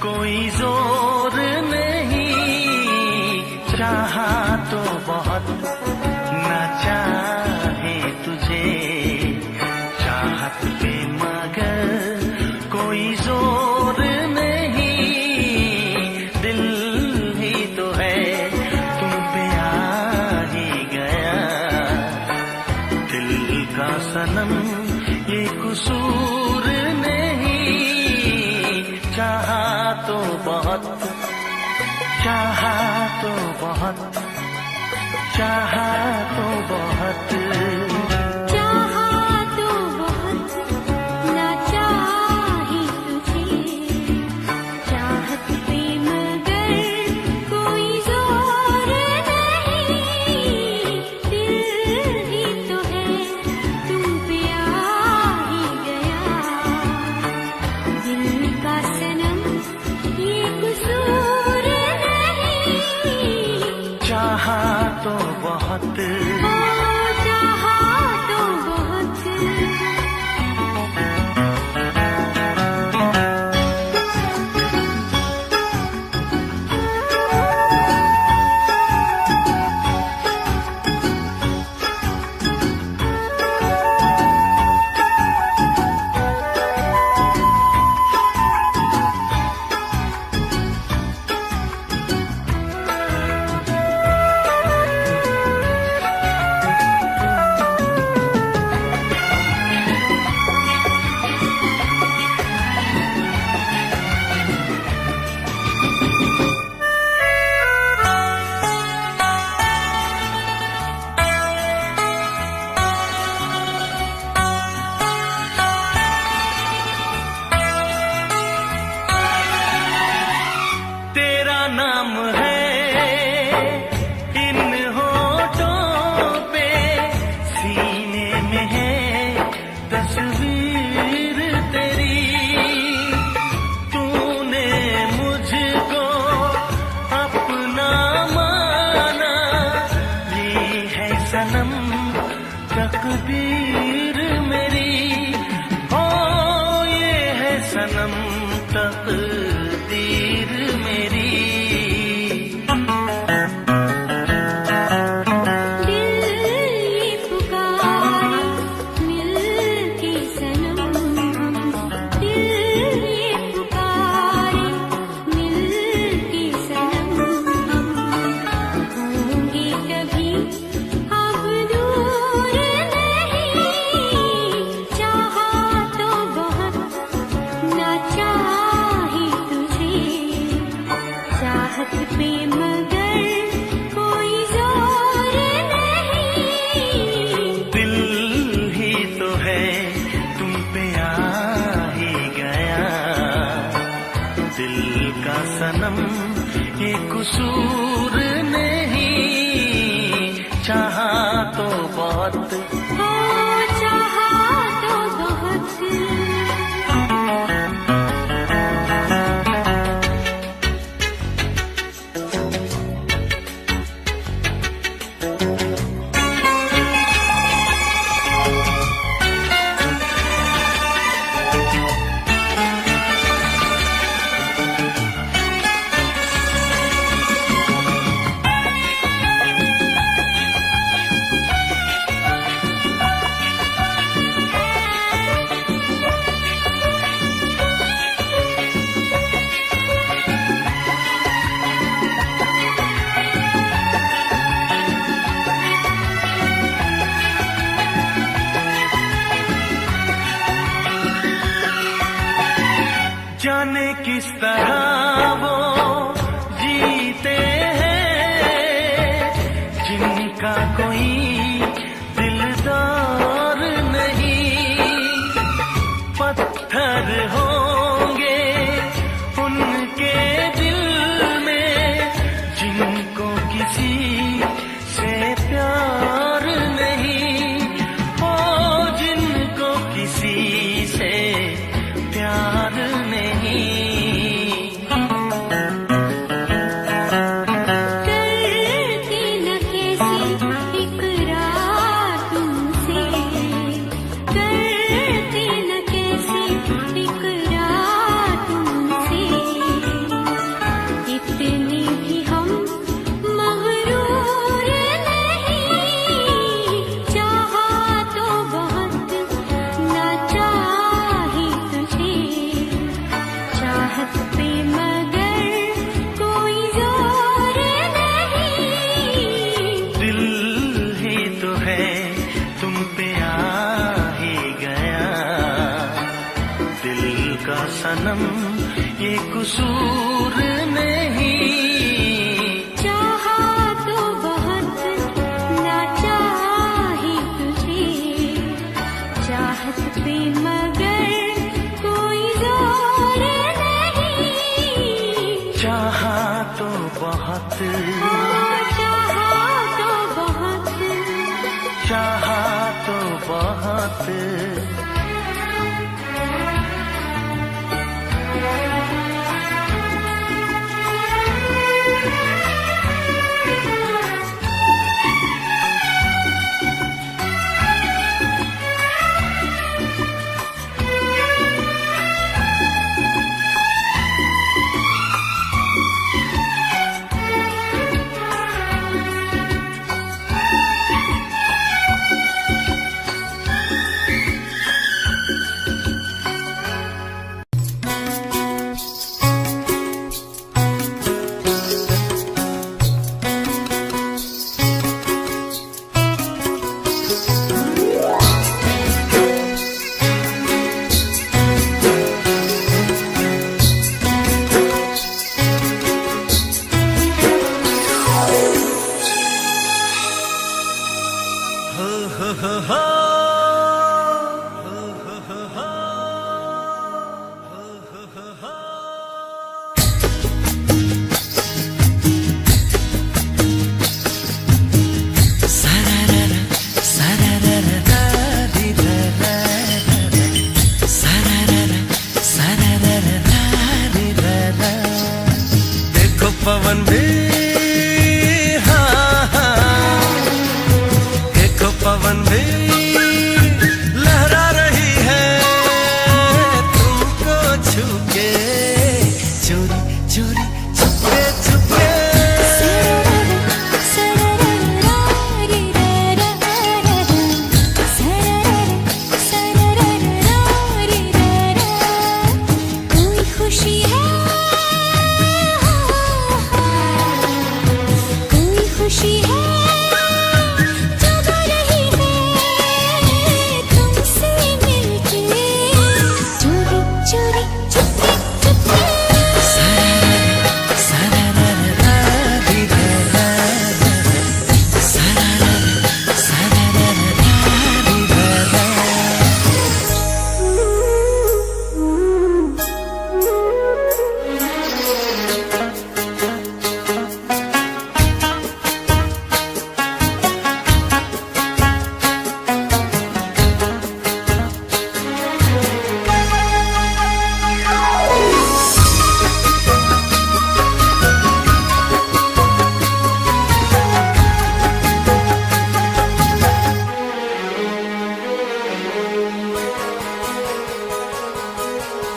कोई जोर नहीं, चाहा तो बहुत ना चाहे तुझे चाहत पे मगर कोई जोर नहीं, दिल ही तो है तुम पे आ ही गया, दिल का सनम ये कसूर नहीं, चाहा तो बहुत, चाहा तो बहुत, चाहा तो बहुत, चाहा तो बहुत ना चाहे तुझे चाहत पे मगर कोई जोर नहीं, दिल ही तो है तुम पे आ ही गया, दिल का सनम ये कसूर नहीं, चाहा तो बहुत, चाहा तो बहुत। तेरा नाम है इन होठों पे, सीने में है तस्वीर तेरी, तूने मुझको अपना माना, ये है सनम तकदीर मेरी, ओ ये है सनम तकदीर मेरी। दिल ये पुकारे मिल के सनम ये कसूर नहीं, चाहा तो बहुत हो चाहा तो बहुत। जाने किस तरह वो जीते हैं जिनका कोई दिलदार नहीं, पत्थर होंगे उनके दिल में जिनको किसी से प्यार नहीं, ओ जिनको किसी से प्यार नहीं। करती न कैसी इकरार तुमसे, करती न कैसी इकरार तुमसे, इतने भी हम मगरूर नहीं, चाहा तो बहुत ना चाही तुझे, चाहत पे मगर कोई जोर नहीं, दिल ही तो है तुम पे आ ही गया, दिल का सनम ये कसूर नहीं, चाहा तो बहुत ना चाही तुझे, चाहत पे मगर कोई जोर नहीं, चाहा तो बहुत, चाहा तो बहुत। चाहा तो बहुत।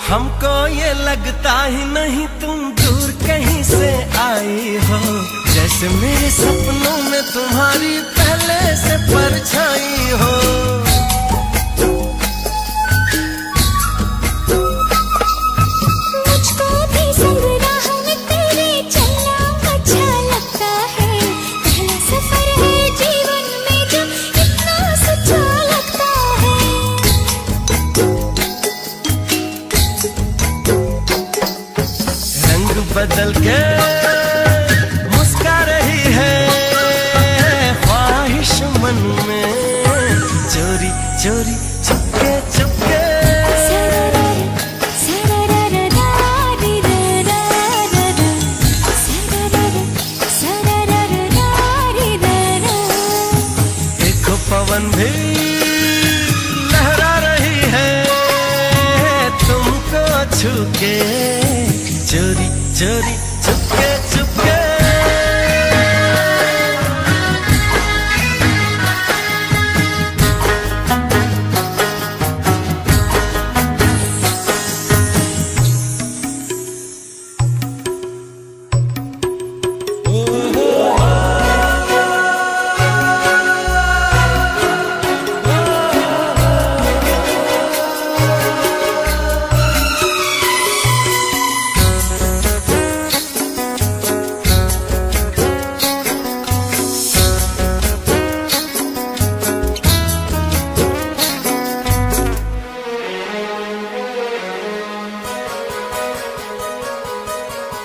हमको ये लगता ही नहीं तुम दूर कहीं से आई हो, जैसे मेरे सपनों में तुम्हारी पहले से परछाई हो। मुझको भी संग राह में तेरे चलना अच्छा लगता है, पहला सफर है जीवन में जो इतना सच्चा लगता है। रंग बदल के मुस्का रही है ख्वाहिश मन में, चोरी चोरी चुपके चुपके। देखो पवन भी लहरा रही है तुमको छू के, चोरी चोरी चुपके चुपके।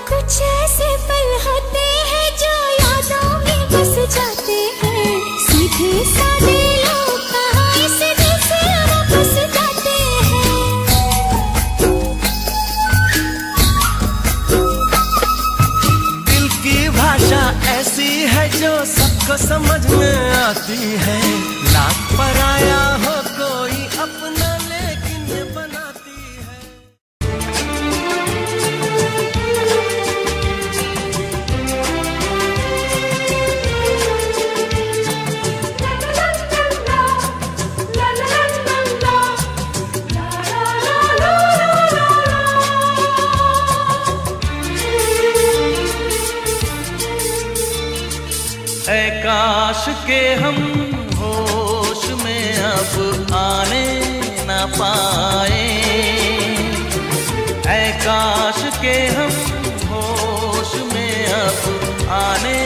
कुछ ऐसे पल होते हैं जो यादों में बस जाते हैं, सीधे साधे लोग कहाँ इस दिल से वापस जाते हैं। दिल की भाषा ऐसी है जो सबको समझ में आती है, लाख पराया हो कोई अपना लेकिन ये बनाती है। ऐ काश के हम होश में अब आने न पाए, ऐ काश के हम होश में अब आने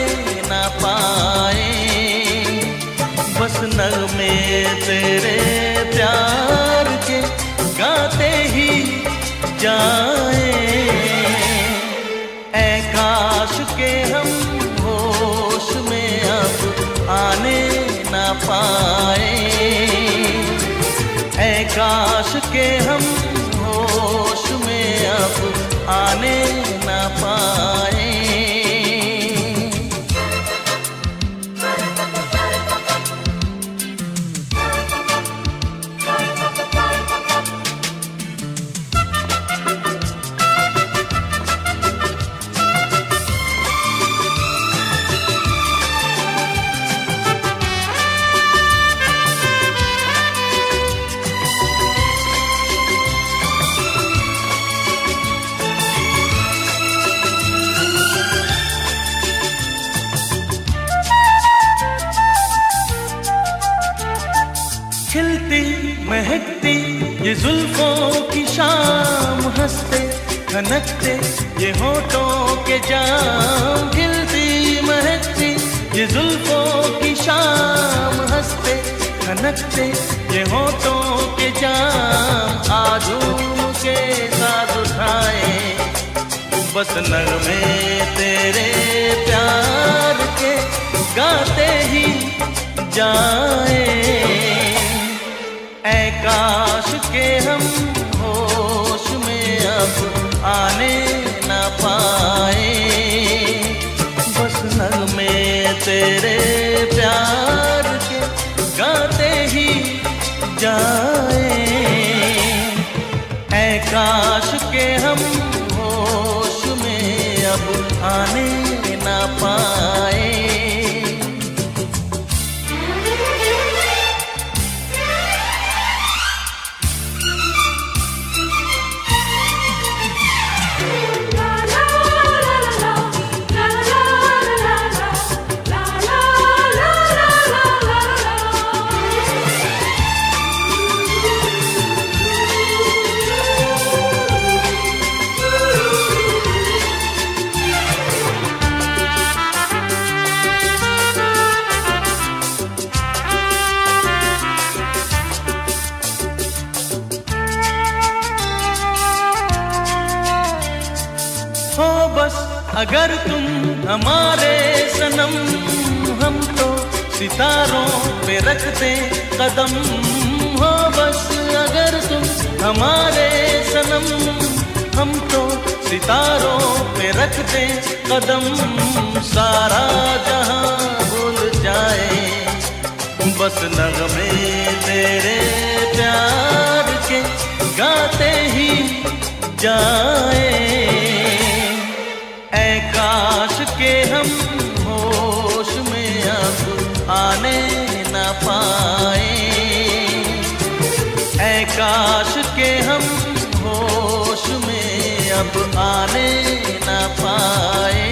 न पाए, बस नगमे तेरे प्यार के गाते ही जाए। ऐ काश के हम होश में अब आने न पाए, ऐ काश के हम होश में अब आने न पाए। खिलती महकती ये जुल्फों की शाम, हंसते खनकते ये होठों के जाम। खिलती महकती ये जुल्फों की शाम, हंसते खनकते ये होठों के जाम। आजूम के साथ उठाए बस नगमे तेरे प्यार के गाते ही जाए। ऐ काश के हम होश में अब आने न पाए, बस नगमे तेरे प्यार के गाते ही जाए। ऐ काश के हम होश में अब आने न पाए। अगर तुम हमारे सनम, हम तो सितारों पे रखते कदम हो बस। अगर तुम हमारे सनम, हम तो सितारों पे रखते कदम। सारा जहां भूल जाए, बस नगमे तेरे प्यार के गाते ही जाए। ऐ काश के हम होश में अब आने न पाए, ऐ काश के हम होश में अब आने न पाए।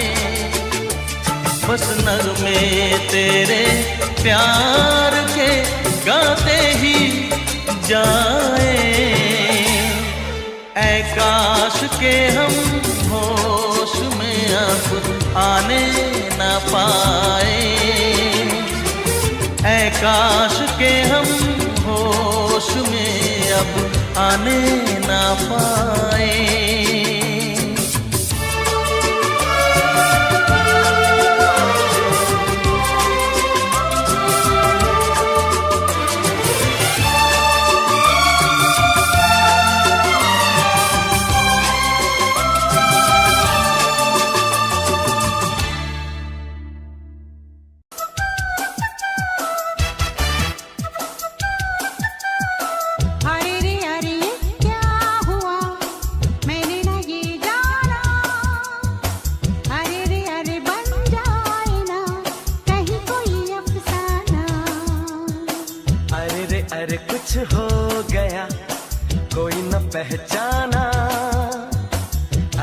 बस नगमे तेरे प्यार के गाते ही जाए। ऐ काश के हम होश में अब आने न पाए, ऐ काश के हम होश में अब आने न पाए। अरे कुछ हो गया कोई न पहचाना।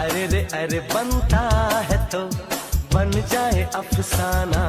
अरे रे अरे बनता है तो बन जाए अफसाना।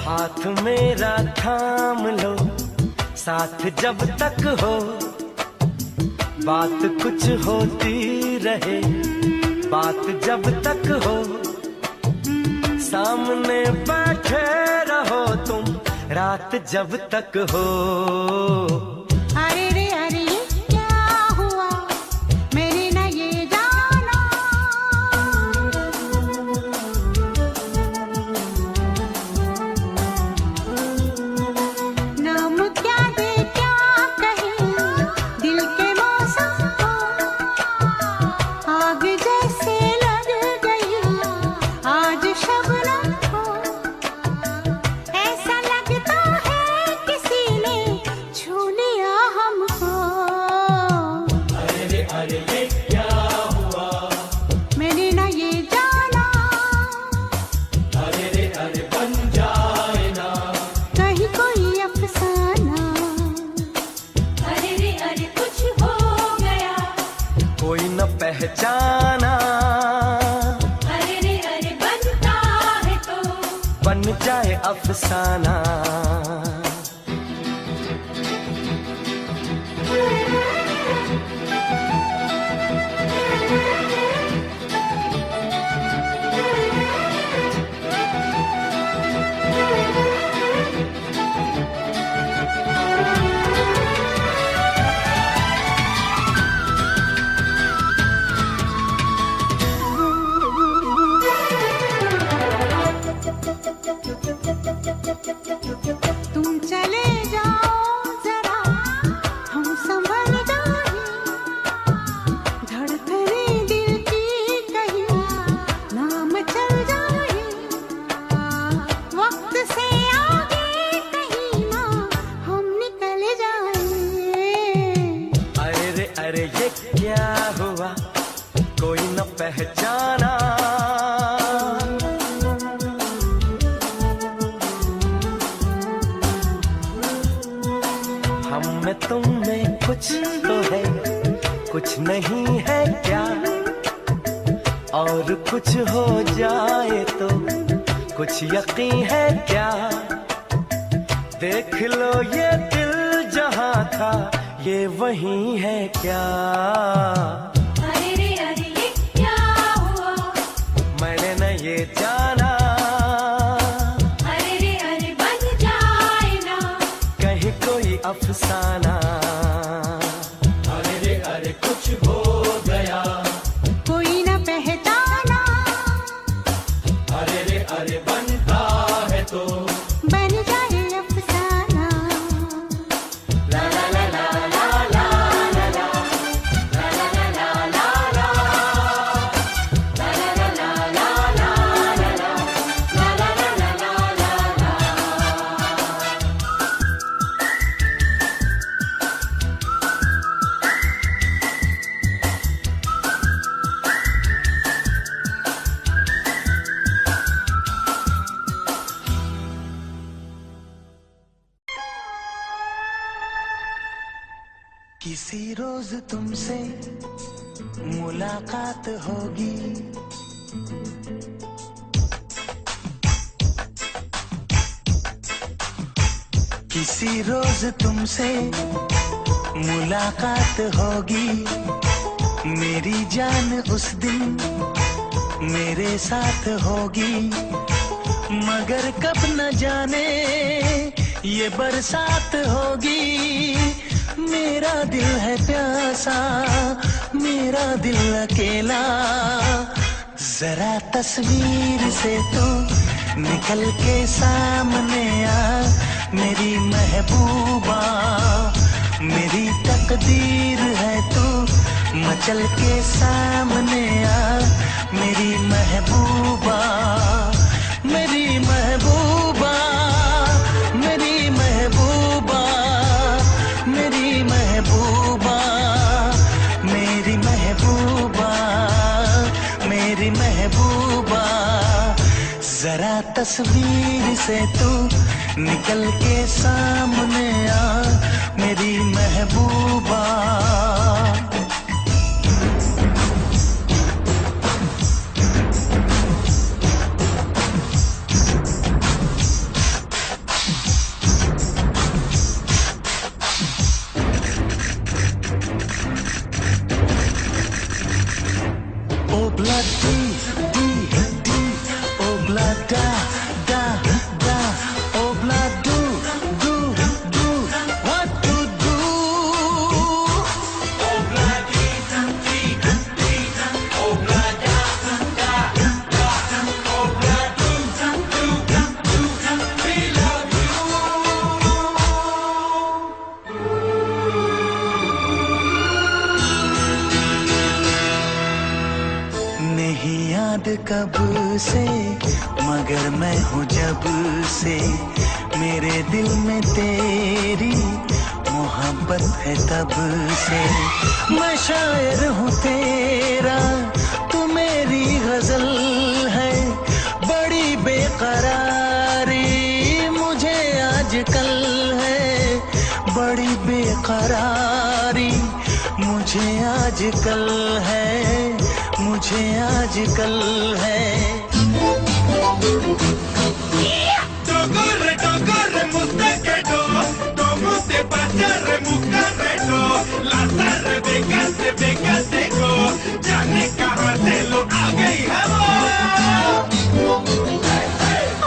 हाथ मेरा थाम लो साथ जब तक हो, बात कुछ होती रहे बात जब तक हो। सामने बैठे रहो तुम रात जब तक हो। अरे रे अरे क्या हुआ मेरे न ये जाना। नाम क्या दे क्या कहे दिल के मौसम को। आग जैसे लग गई आज शबनम को। ऐसा लगता है किसी ने छू लिया हमको। अरे ये क्या हुआ मैंने न ये जाना। अरे बन जाए ना कहीं कोई अफसाना। अरे कुछ हो गया कोई न पहचाना। अरे बनता है तो बन जाए अफसाना। हम में तुम में कुछ तो है, कुछ नहीं है क्या? और कुछ हो जाए तो कुछ यकीन है क्या? देख लो ये दिल जहां था ये वही है क्या? अरे रे अरे ये क्या हुआ? मैंने न ये जाना, अरे रे अरे बन जाए ना कहीं कोई अफसाना। अरे रे अरे कुछ हो गया, कोई न पहचाना। अरे रे अरे बनता है तो बन जाए अफसाना। ला ला ला ला ला ला ला ला, ला ला ला ला ला ला, ला ला ला ला ला ला ला, ला ला ला ला ला ला। किसी रोज तुमसे मुलाकात होगी, किसी रोज तुमसे मुलाकात होगी। मेरी जान उस दिन मेरे साथ होगी, मगर कब न जाने ये बरसात होगी। मेरा दिल है प्यासा, मेरा दिल अकेला, जरा तस्वीर से तू निकल के सामने आ मेरी महबूबा। मेरी तकदीर है तू मचल के सामने आ मेरी महबूबा। मेरी महबूबा, मेरी महबूबा, मेरी महबूबा, मेरी महबूबा, मेरी महबूबा। जरा तस्वीर से तू निकल के सामने आ मेरी महबूबा। Oh blood D, D, D, oh blood da, da, da, oh blood do, do, do, what to do? oh bloody D, D, oh blood da da da, oh blood do do do, we love you. नहीं याद कब से मगर मैं हूँ जब से, मेरे दिल में तेरी मोहब्बत है तब से। मैं शायर हूँ तेरा, तू मेरी गजल है। बड़ी बेकरारी मुझे आजकल है, बड़ी बेकरारी मुझे आजकल है, मुझे आजकल है। Togorre, mustaquedo, como te pasa, remucarredo, las arrebecas de becaseco, ya ne kaha se lo aa gayi hai wo.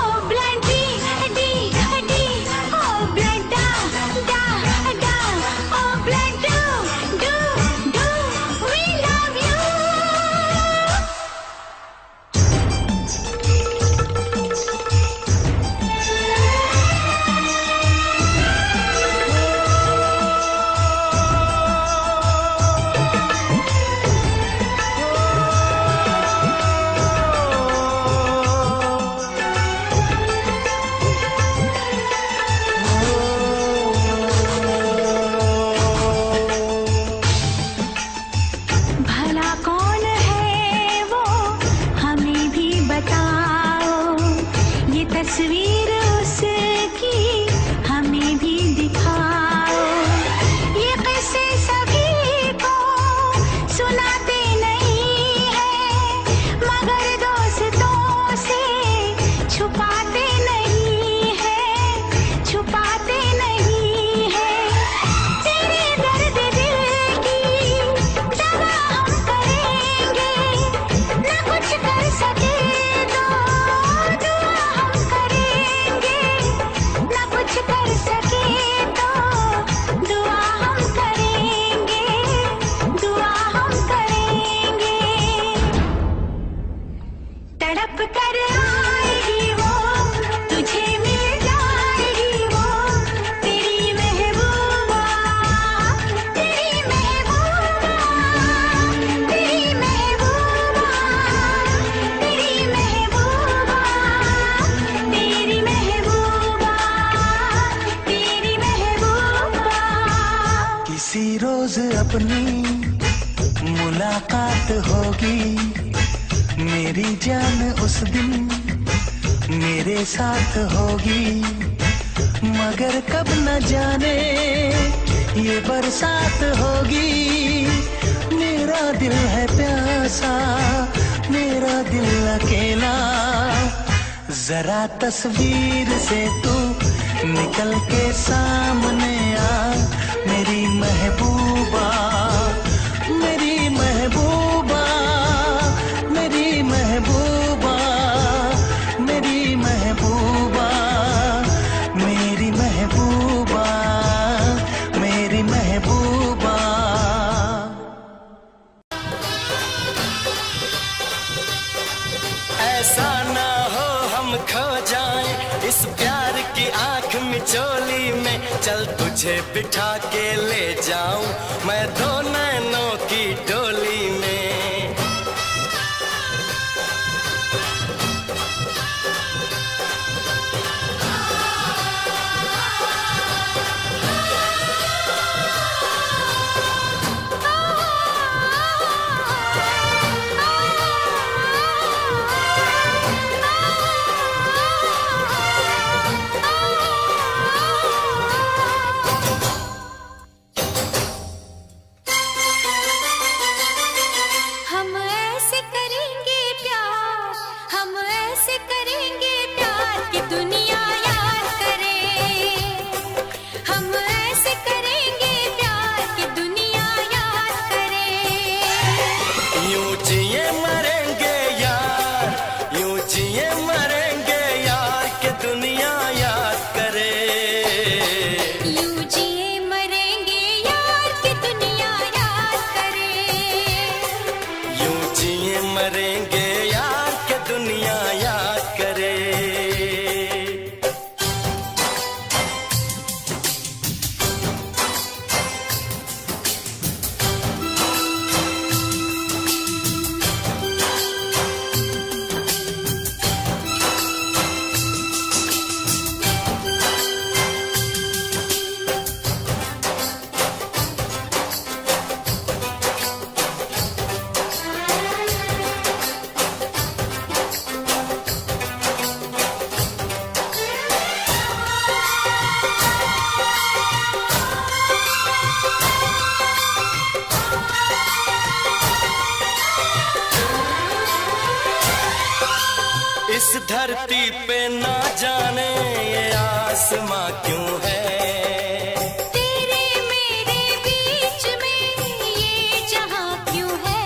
Oh blood D, D, D, oh blood da, da, da, oh blood do, do, do, we love you. रोज अपनी मुलाकात होगी, मेरी जान उस दिन मेरे साथ होगी, मगर कब न जाने ये बरसात होगी। मेरा दिल है प्यासा, मेरा दिल अकेला, जरा तस्वीर से तू निकल के सामने आ, मेरी महबूबा, मेरी महबूबा, मेरी महबूबा, मेरी महबूबा, मेरी महबूबा, मेरी महबूबा। ऐसा ना हो हम खो जाएं इस प्यार की आंख मिचोली में, चल तुझे बिठा के ले जाऊं मैं दो नैनों की डोली में। इस धरती पे ना जाने ये आसमां क्यों है, तेरे मेरे बीच में ये जहां क्यों है।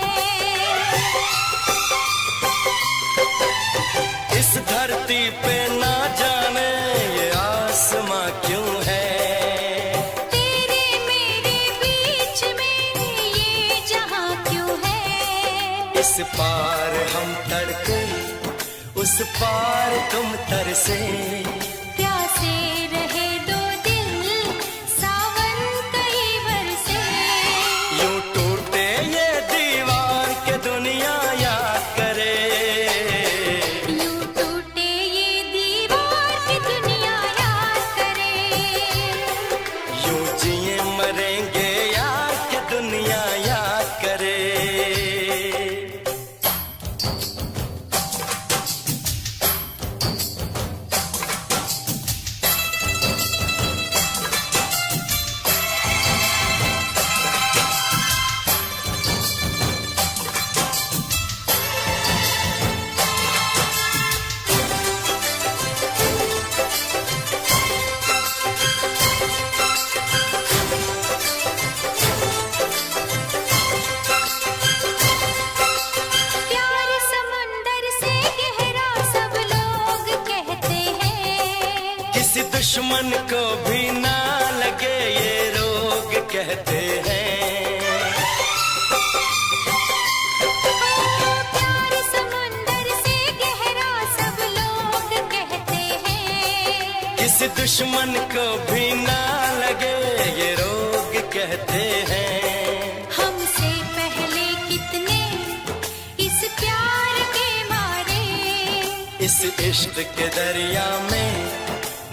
इस धरती पे ना जाने ये आसमां क्यों है, तेरे मेरे बीच में ये जहां क्यों है। इस पार हम तड़के उस पार तुम तरसे, प्यासे रहे दो दिल सावन कई बरसे। यूं टूटे ये दीवार के दुनिया याद करे, यूं टूटे ये दीवार की दुनिया याद करे। यूं जिए मरेंगे यार के दुनिया याद करे। दुश्मन को भी ना लगे ये रोग कहते हैं। प्यार समंदर से गहरा सब लोग कहते हैं। किसी दुश्मन को भी ना लगे ये रोग कहते हैं। हमसे पहले कितने इस प्यार के मारे, इस इश्क के दरिया में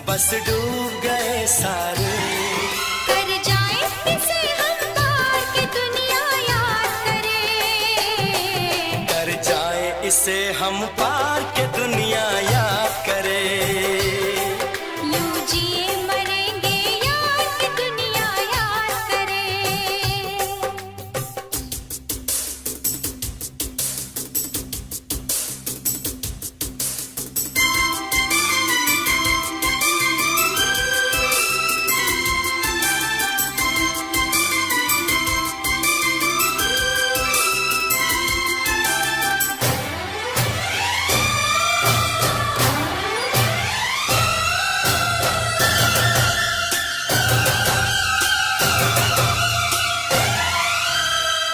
बस डूब गए सारे। कर जाए इसे हम पार जिसे हम पार के दुनिया याद करे। यूं जिए मरेंगे यार कि दुनिया याद करे।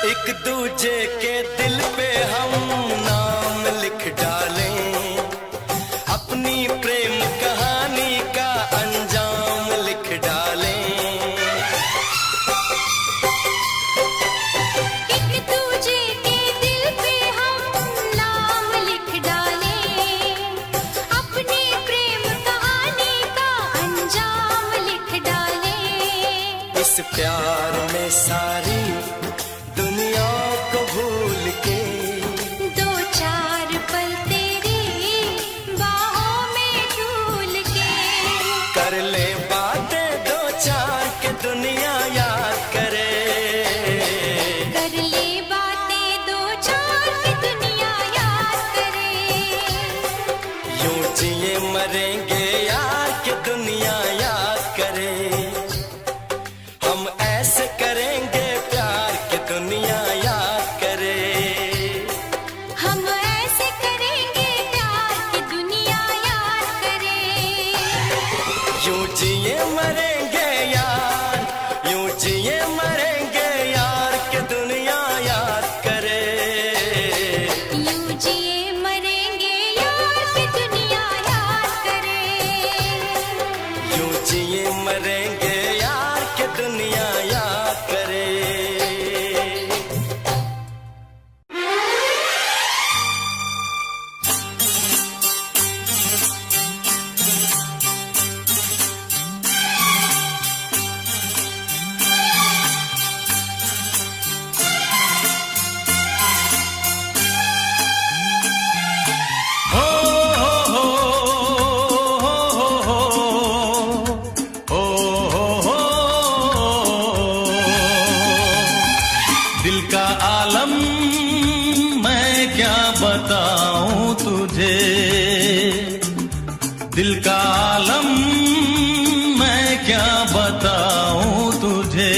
एक दूजे के दिल पे हम नाम लिख डालें, अपनी प्रेम कहानी का अंजाम लिख डालें। एक दूजे के दिल पे हम नाम लिख डालें, अपनी प्रेम कहानी का अंजाम लिख डालें। इस प्यार में सारी दुनिया को भूल के दो चार पल तेरी बाहों में झूल के कर ले बातें दो चार के दुनिया याद करे। कर ले बातें दो चार की दुनिया याद करे। यूं जिए मरेंगे यार के दुनिया याद करे। हम ऐसे करेंगे प्यार के दुनिया याद करे। हम ऐसे करेंगे प्यार की दुनिया याद करे। यूं जिए मरेंगे यार, यूं जिए मरेंगे यार के दुनिया याद करे। यूं जिए मरेंगे यार की दुनिया याद करे। यूं जिए मरेंगे यार के दुनिया याद करे। दिल का आलम मैं क्या बताऊं तुझे, दिल का आलम मैं क्या बताऊं तुझे।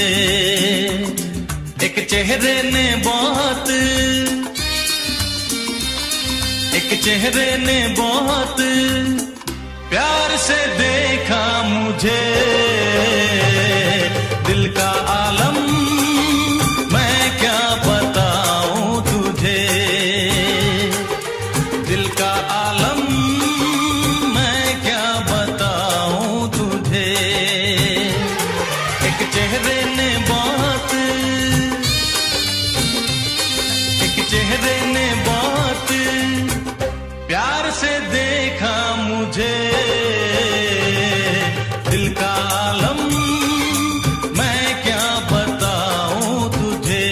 एक चेहरे ने बहुत, एक चेहरे ने बहुत प्यार से देखा मुझे। दिल का आलम मैं क्या बताऊं तुझे, दिल का आलम मैं क्या बताऊं तुझे। एक चेहरे ने बहुत, एक चेहरे ने बहुत प्यार से देखा मुझे। दिल का आलम मैं क्या बताऊं तुझे।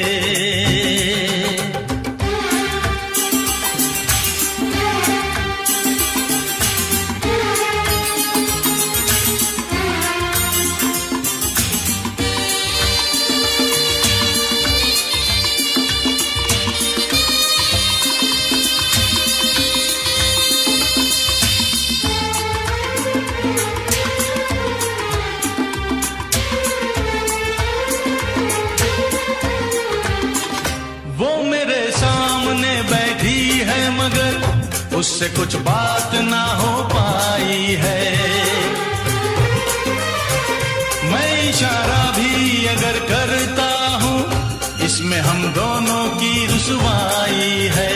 वो मेरे सामने बैठी है मगर उससे कुछ बात ना हो पाई है। मैं इशारा भी अगर करता हूँ इसमें हम दोनों की रुसवाई है,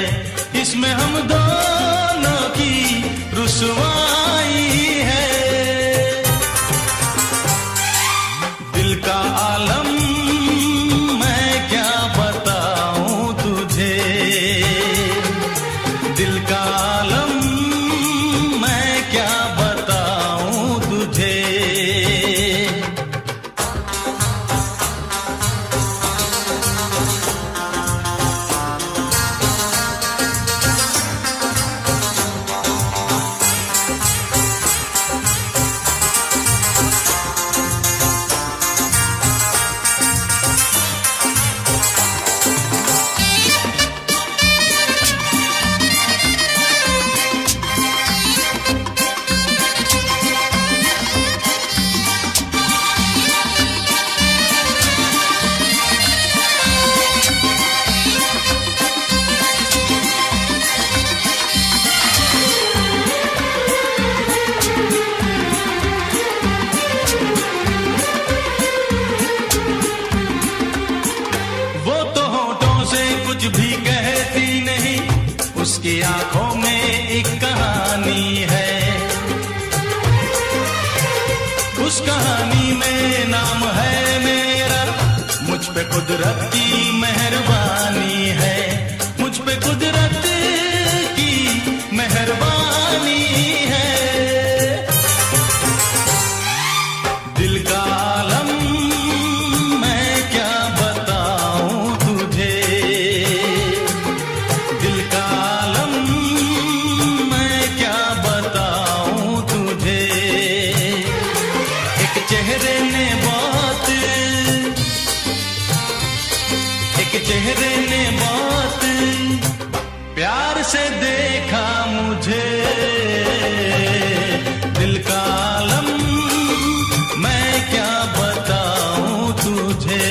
इसमें हम दोनों की रुसवाई है। दिल का आलम मैं क्या बताऊं तुझे, दिल का आलम मैं क्या बताऊं तुझे। पे कुदरत की मेहरबानी है, मुझ पे कुदरत की मेहरबानी है। दिल का आलम मैं क्या बताऊं तुझे, दिल का आलम मैं क्या बताऊं तुझे। एक चेहरे ने बात, एक चेहरे ने बात प्यार से देखा मुझे। दिल का आलम मैं क्या बताऊं तुझे।